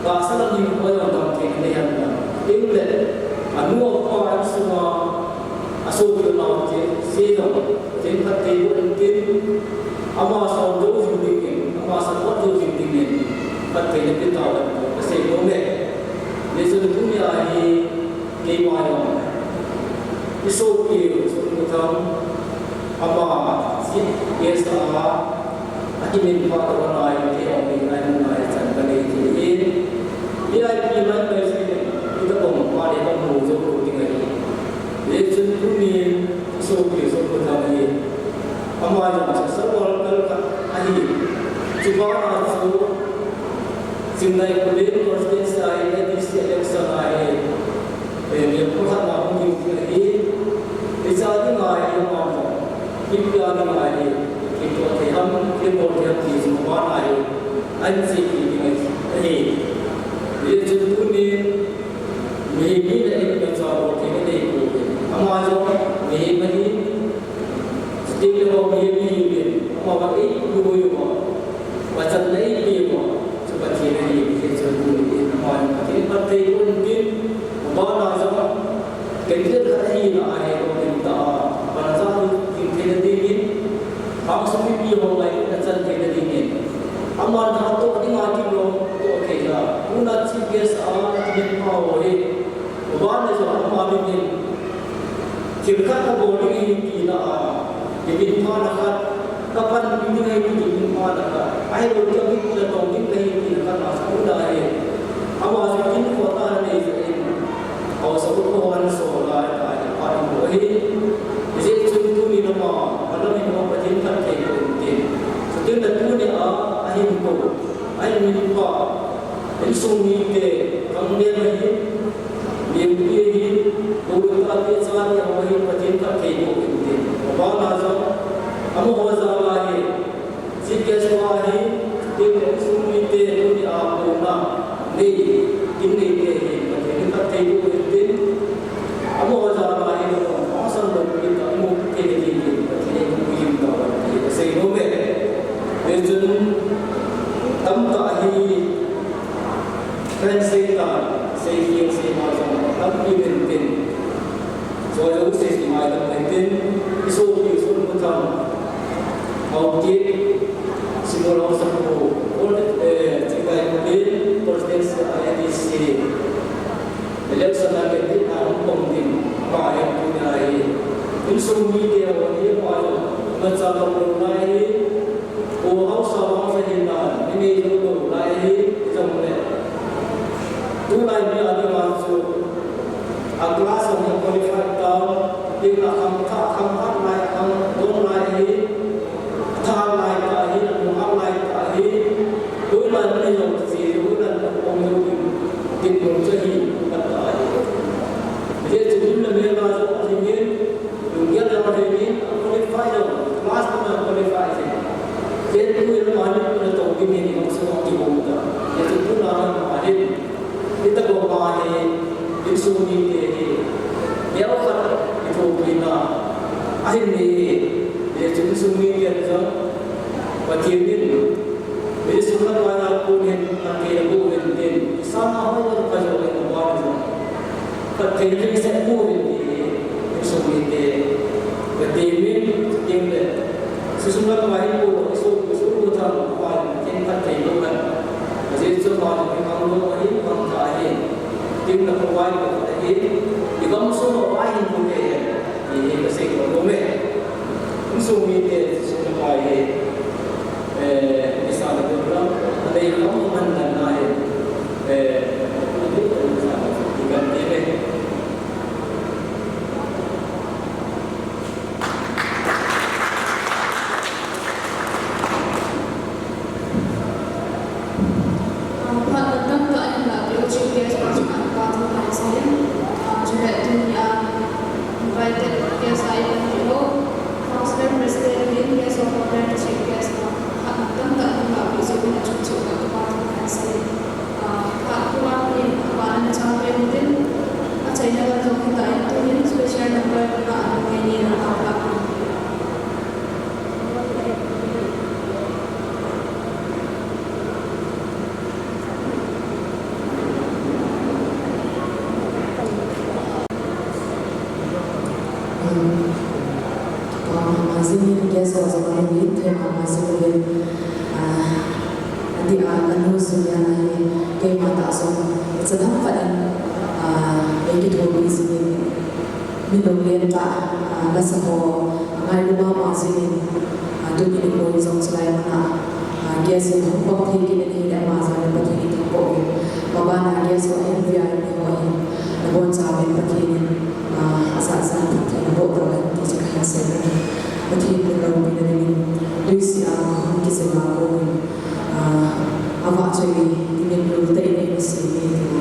bahasa lagi orang dalam kehidupan anda. Setiap anu apa semua asal kita sedang pakai bukan tim, ama asal dua tinggi, ama asal dua tinggi, pakai lebih tahu. Sebelumnya. Jadi dunia ini gimana? Isu itu tentang apa? Biasa akhirnya pada orang lain yang jangan ini. Dia gimana sih? Kita pada muncul tinggal. Jadi dunia isu tentang ini. Apa yang sesuatu kalau cuba masuk Sindai kulit proses saya di setiap sahaja, yang Tuhan mahu diberi, bisa dimai mahu, kita dimai, kita terham, kita di semua air, anjing ini, dia contoh ni dari macam kita itu, amajo ni, setiap orang ni, apa itu macam ni Pati ini kita ini, pati itu mungkin mana sahaja kita hari ini kita pada kita ini, kami semua orang lain kita ini, amal satu ini ngaji loh, okey lah, punat CPS kita mau ini, mana sahaja amal ini, jika boleh ini kita, jadi mana kapan ini ini mana, akhir waktu kita tahu kita ini kan masuk dah. Awas ini kota ni, awas orang solar ada boleh. Jadi contoh ni nama, kalau ni nama percintaan kita ini. Setiap tu ni akhir ni ini sunyi ke, kemudian lagi dia beberapa sahaja yang percintaan kita ini. Apa nazar? Kamu bawa lagi, jika suami dia sunyi itu dia apa ni ini kita tengok itu, kamu bawa lagi asal kita kamu ini kita sehingga berjun tanpa akhir transitan sehingga tapi penting soalnya usia macam penting isu macam Oke, semua orang semua, jika ini proses edisi, beliau senang kita penting, apa yang punya ini, insur media ini malu, macam orang orang sama sahaja ini juga lain jamnya, tu lain dia ada masuk, kelas yang kualifikasi tahu, dia akan lain, thang lain kali, muam lain kali, man ni lo si ru na ong lo tin ko che hi ka ta ye chu na me ma so ni ni dunia da ma ni qualify lo class ma qualify se ye tu ye ma ni ko to ki ni ni so ki bo da ye chu na ma ni ita ko ma ni in su ni te ni ya o ka to ki na ahin ni ye chu su ni ye da wa ti ni ये सुनने वाला को ने के वो ने सामा हो तो का जो है बात जो पर तेरे से को ने सुनने के गति में टीम ने सुनने वाले को सुन था वाल टीम का थे लोग अजे जो बात में हम लोग वही हम चाहे टीम का प्रोवाइड करते हैं ये कम सो वाही को के ये कैसे को में हम सुनने के सुनने वाले misal program ada yang kamu mandang naik itu misalnya diganti deh Pak tentang keadaan lagi GPS macam apa tu saya juga dunia invited guest saya dan juga counselor president dia semua dari GPS tentang keadaan lagi saya cuci ke tempat saya Pak kurang ni kawan capai mungkin aja ini kalau kita itu ini special number nak ini apa Mazini biasa zaman ini tema masuk ke di akan musuhnya ni kema tak sama sedang pada bagi dua bisnis minum lenta nasaho ngai rumah mazini tu ni ko izong selain mana gas yang pop tinggi ni dah mazan pati itu pop bapa gas yang enviar ni wah nabon sampai pati ni asal-asal pati nabon orang di sekitar sana pati belum bila ni luisi kita semua awak cakap ini belum terima mesti ini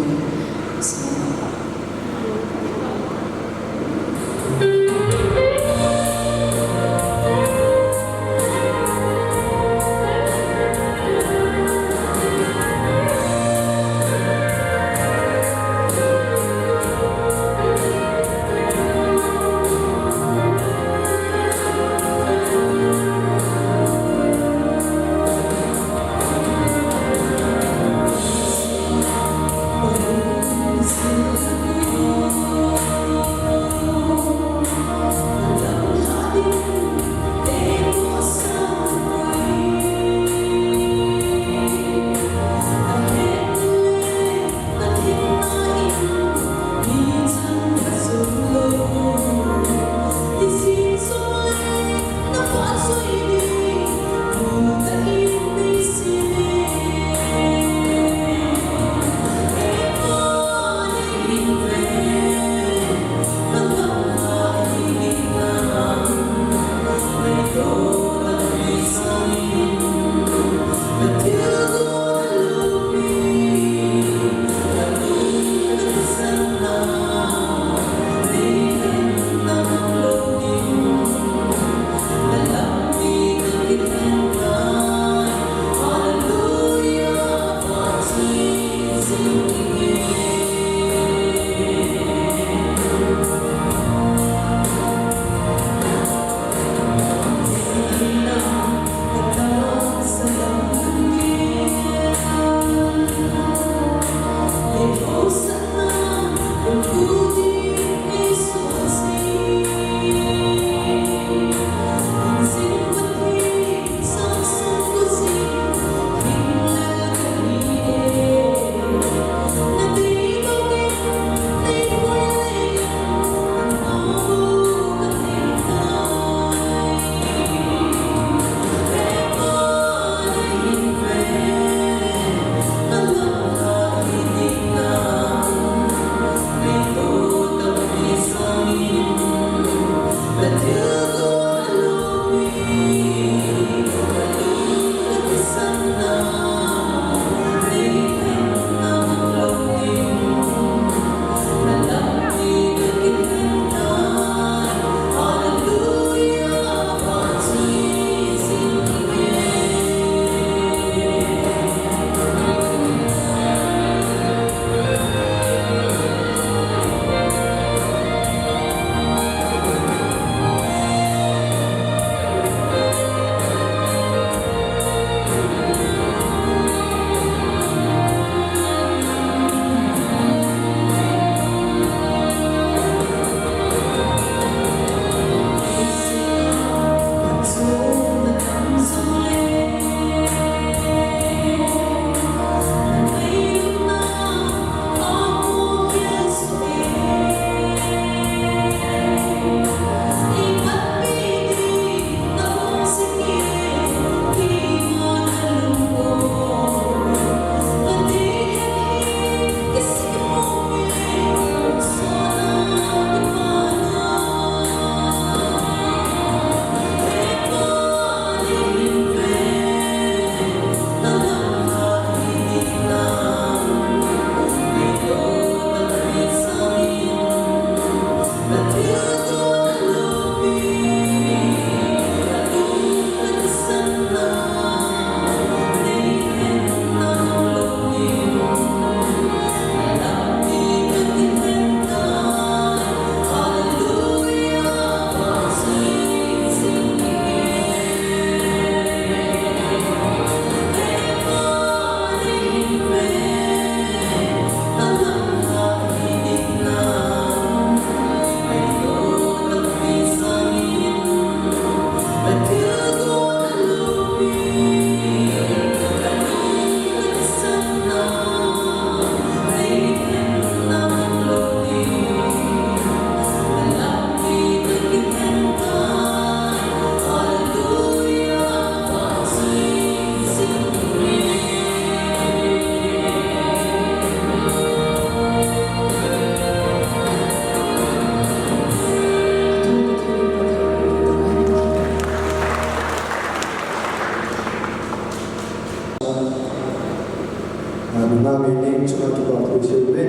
Mengamini cuma kita terus ini,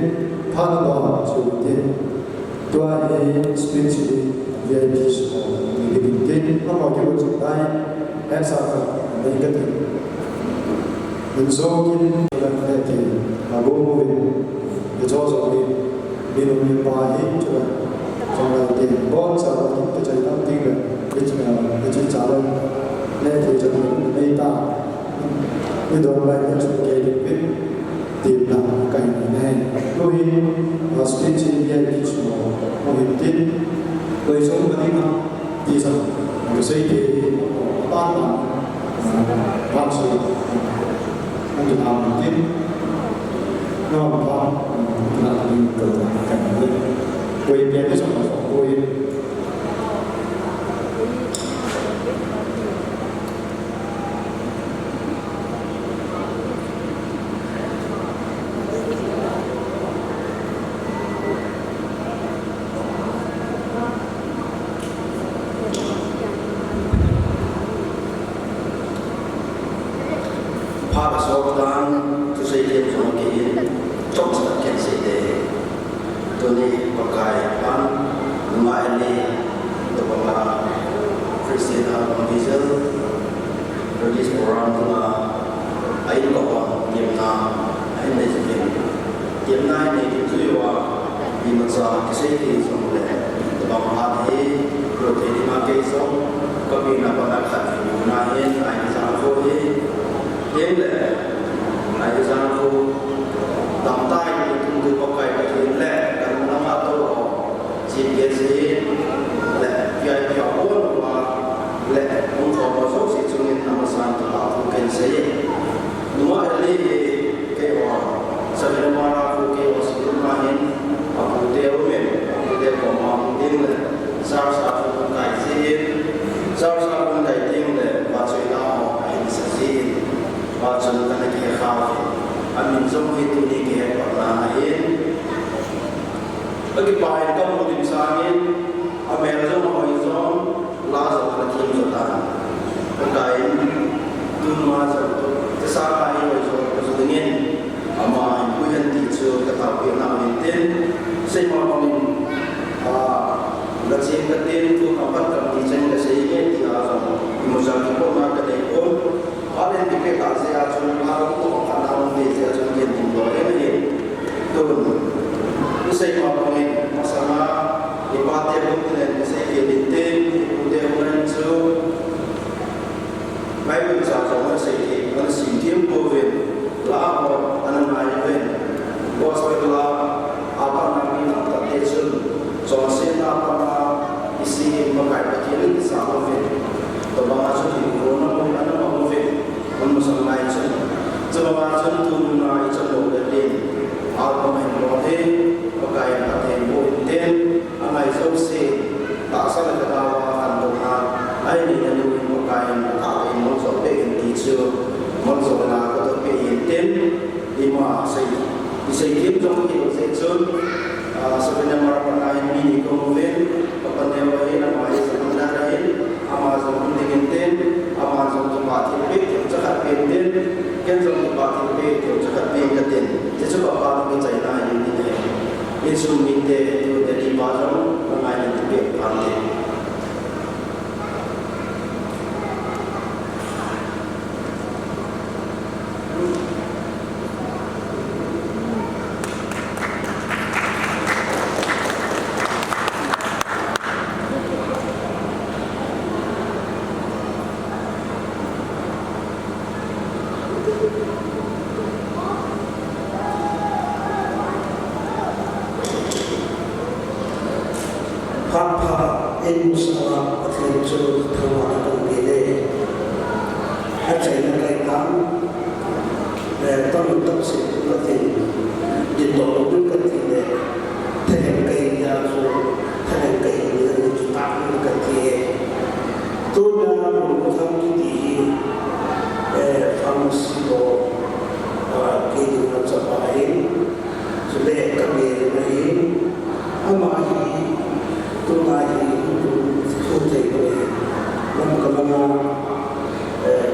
panah sulit. Tua ini spiritually VIP semua. Jadi apa kita cintai, esok negatif. Menzokin dalam hati, agomoin, betul minum bahi juga. Jangan dibuat sahabat kita jadi tinggal, kita jalan nanti jadi mereka. Itu orang yang suka hidup tìm làm cảnh này đôi và speech VIP semua mungkin đôi số cái gì đi sao người xây thì ban làm ban sự anh chỉ làm mungkin nó ban là những cái cảnh này đôi bên cái số đôi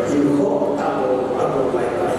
info atau apa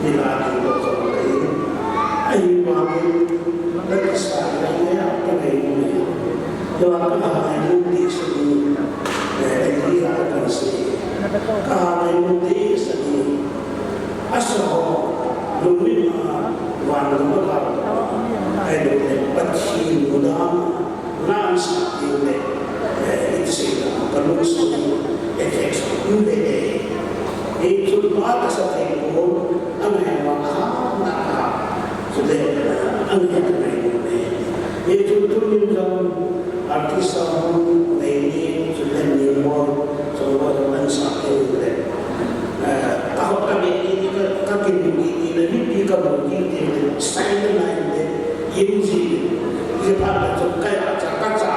nila di dokter kayu ayu wangi lagi sayangnya apa ini doakan ayu di sini dari akan sini kalau di sini asal lumina wanita ayu pasti mudah nanti itu sih kalau sini efek ini itu bahasa satu aneh banget sudah aneh itu tuh yang artis orang ini sudah nimor coba dengan satu kalau kami ini kaki begini lebih kalau begini saya lain ini sih pada kayak kaca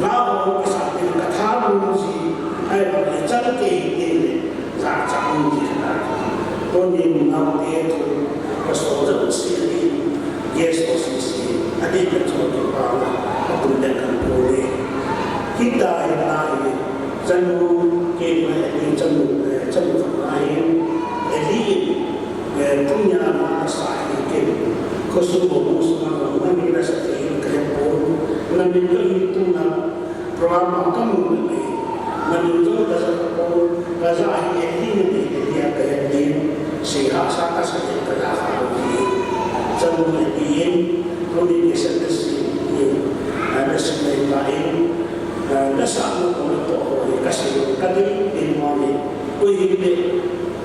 mau kesana kata sih kayak cantik ini 장기다. 또 님 나오게 또 소전 시리 예수스시 아디가 저기 봐라. 어떤 데가 보내. 기타에 나이 전부 게임에 전부 라인 에디 punya sahi ke kosumo musma nami rasa te krepo nami itu na program kamu ni menunjuk dasar ayat ini dia kayak din sehingga saka saja kerana semua din kami kesendiri ada semua lain dasar untuk kasih kami din mami kuih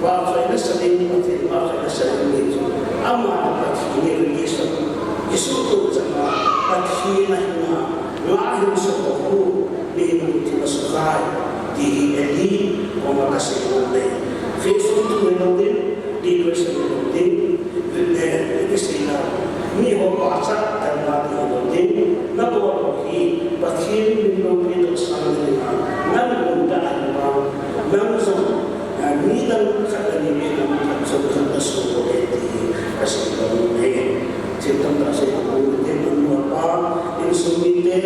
bahasa ini sering mati bahasa ini sering itu amal pasti ini Yesus itu sama pasti nahnya lahir sepupu di mulut sesuai di Eli orang kasih oleh Facebook itu menonton di Kristen menonton di sini ini orang bahasa dan mati menonton nak buat lagi pasti menonton itu sama dengan namun dah ada langsung ni dalam kata ini dalam sebuah sesuatu itu kasih oleh cinta kasih oleh apa ini sumite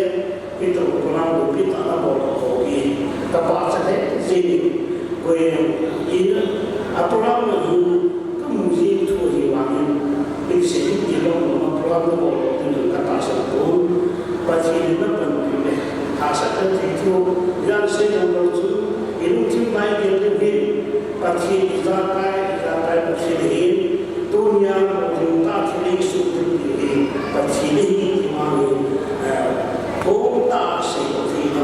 itu orang kita nak buat lagi tapi sahaja sini kau ini apa orang kamu sih tu hilang ini sih kita orang buat itu kata satu pasti kita penting asal itu yang saya tahu itu cuma yang pasti dicapai presiden dunia pemerintah ini sudah pasti ini dimana kota seperti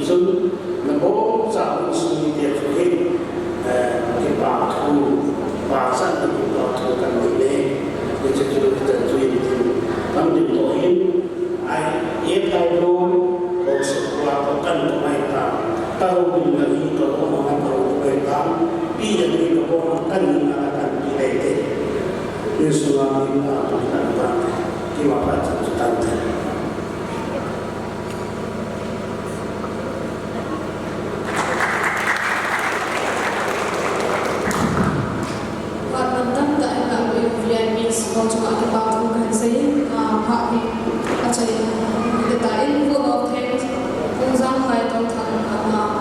itu negara sudah terjadi kebatu bahasa kebatu kan ini itu terjadi kami doain ayat tahu kalau melakukan pemerintah tahu lagi kalau melakukan pemerintah ia jadi keponakan mengatakan kita itu Yesus kita akan terima kasih tante. Pak Mantan tak nak bervlog sebab cuma kita bukan saya Pak ni macam kita ini buat apa pengusaha kaya tahu tentang Pak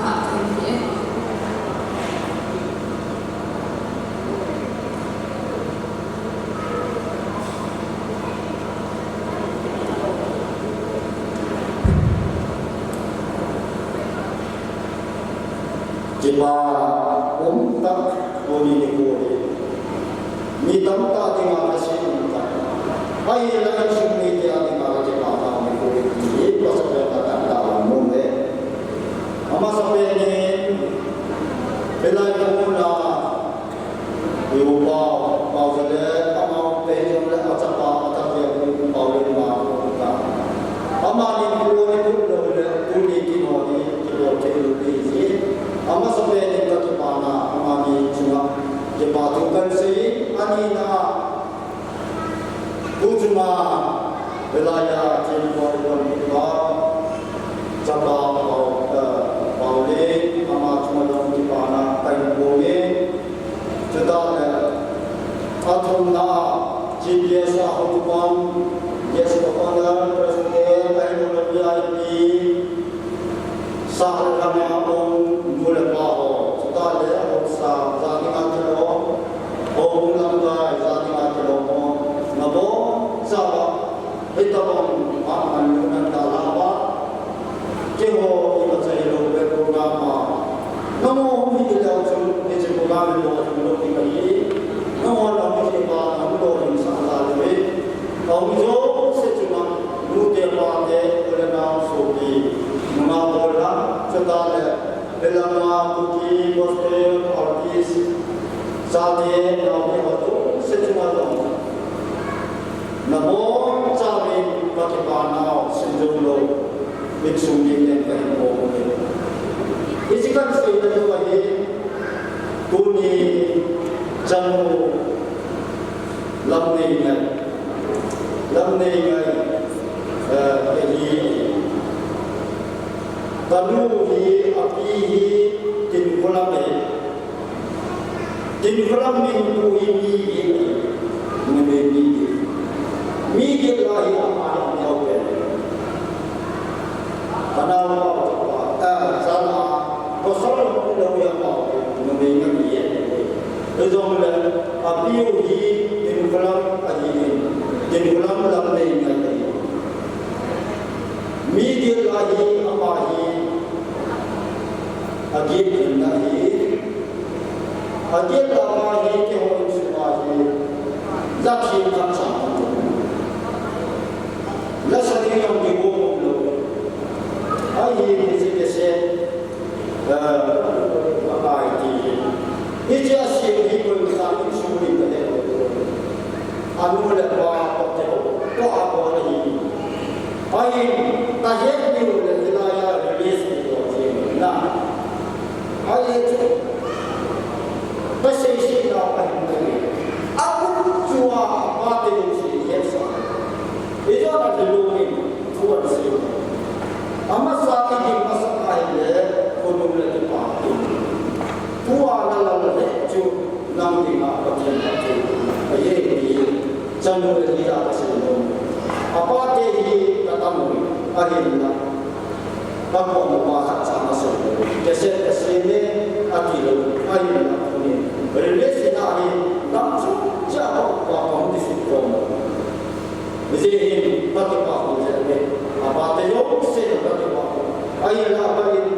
ni. Jika tak boleh dikori, minta tak dengan kasih minta. Ayat yang sumber dia dengan jika tak dikori, ini pasal kata dalam muda. Ama sampai ni, bila kita Yuba, Paulus, ama pejam le acapa atau yang Paulus mahuka. Ama ni boleh boleh kinori kinori ama sampai ni kat mana ama ni cuma jepatukan sih ani na cuma pate ulana soki mga bola cetale belama buki gospel artist sate nawe watu setumalo namo chami pakipana sinjulo mitsumi ne kahimo isikan se itu wahi tuni jamu lamne ngai ini baru hi api hi tin kolam minggu ini mi lahi apa yang jauh karena sana kosong pulau yang mau mengenai itu api hi tin kolam tin kolam lamne ngai media lahi amahi agit nahi agit amahi ke hoin sumahi lakhi kamsa lasani yang dibuat lo ahi kese apa itu ini asyik hidup kita suri pada anu lepas waktu tu apa lagi ahi tahir ni udah hilaya release itu nah ahi itu pasal isi apa ini aku cuma apa itu sih yes itu ada dulu ni buat sih amat saat ini masak air kono lagi pakai tua lalu lecu nam di mana macam aye ini jangan berlihat sebelum apa jadi katamu akhirnya bapa membahas sama sekali kesini akhirnya akhirnya ini relasi hari langsung jauh bapa di situ jadi bapa aku jadi apa teyok sih bapa akhirnya apa ini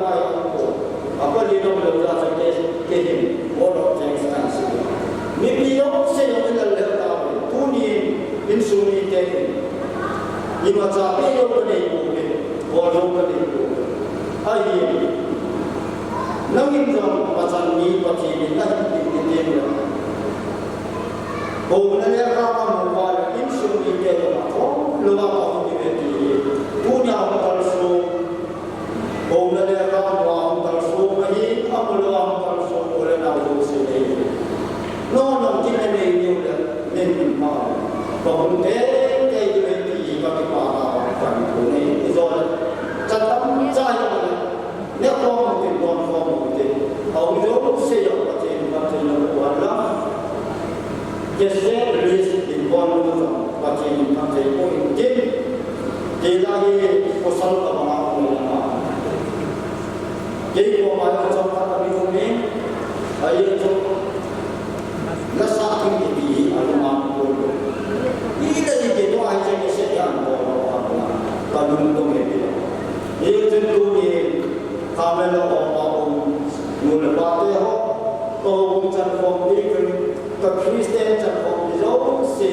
apa di dalam belajar kehin orang yang sangat mimpi yok sih yang kita lihat tuni insuni kehin ima cape yo bane ibu bodo bane ibu ayi nangin jam macam ni pati ni nak dikitin bo na ya ka mobile insu ni ke ko lo ba ko ni beti punya hotel so bo na ya ka hotel so mai apolo hotel so ole na do se ni no tin ne ni yo ne ni ma bo ne ke bagi para orang ini itu catatan saya ni orang mungkin orang mungkin orang itu saya macam orang jadi risk di bawah macam mungkin kita ini kosong sama orang jadi kalau macam kata ini ayat itu nasa ini alumam ini dari itu aja kesekian orang tanung itu ini tentu ni kami orang mulai ho kau jangan komplain ke Kristen jangan komplain si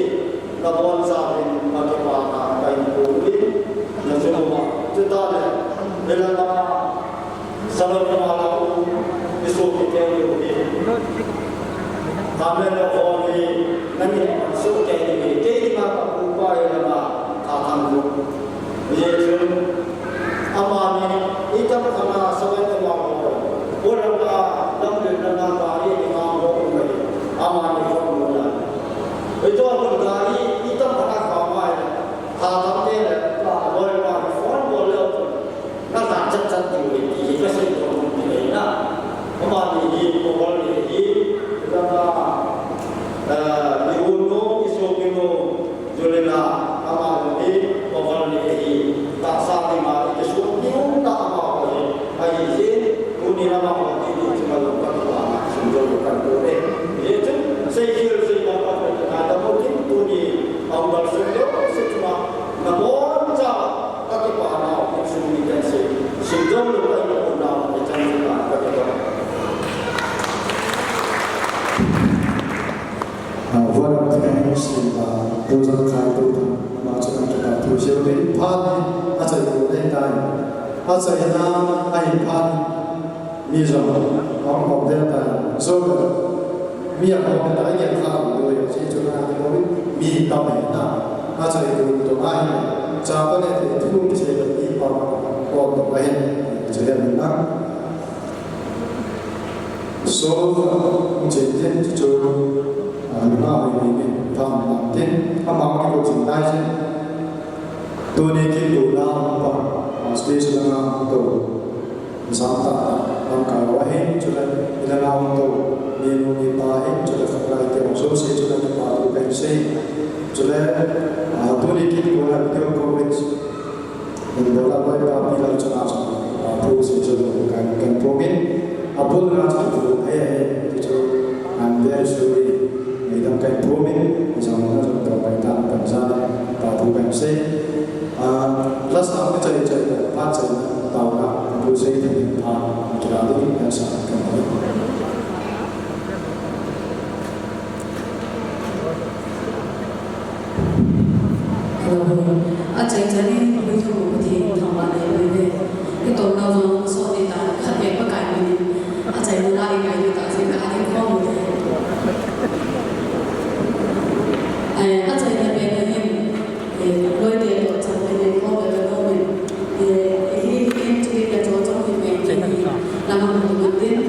lawan sahaja bagi para kain kulit yang semua kita dalam sahaja malam esok kita ini kami orang ini nanti esok kita ini upaya tatang yaitu amani itu karena sebagai orang dalam dengan hari imam amani formula itu pun dari itu karena kamai tatang dia boleh phone boleh nak cacat di kasih orang ini nak amani ini boleh ini karena diunduh isokino Julina amal ini pokoknya ini tak sampai mari kesukni tak apa ini ayi ini nama ini cuma lupa Asayana Aipan Mizam of Delta so mi ở đâu người ta nhận ra rồi chỉ cho nên cái đó mi tao này na nó sẽ được tụi ai cha có thể thì thu cái gì được đi vào còn tụi ai chỉ là mình na số chỉ đến cho nó mình tham làm tin tham làm cái cuộc chiến đại chiến tôi nên cái điều nào và stage là tôi sáng tạo làm cái đó hết cho nên là làm tôi nên mình ta hết cho nên phải là cái một số sự cho nên là tôi phải xây cho nên tôi nên cái điều là điều COVID mình đó là bởi vì là cho nó tôi sẽ cho nên cái COVID Apol na tu ai tu and there story ni dam kai promin jang na jang ka pai ta kan sa ta tu kan se last time chai chai pa chai ta na tu se ni ta tu ra ni kan sa kan Acai jadi begitu betul tambah lagi. Itu kalau soal itu kerja pakai ini, acai mulai kayu tak sih ada kamu. Acai ni begini, boleh dia tu sampai dia kau berdoa ini itu dia cocok ini. Lama mungkin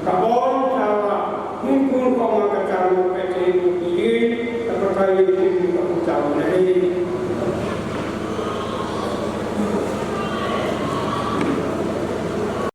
Kabor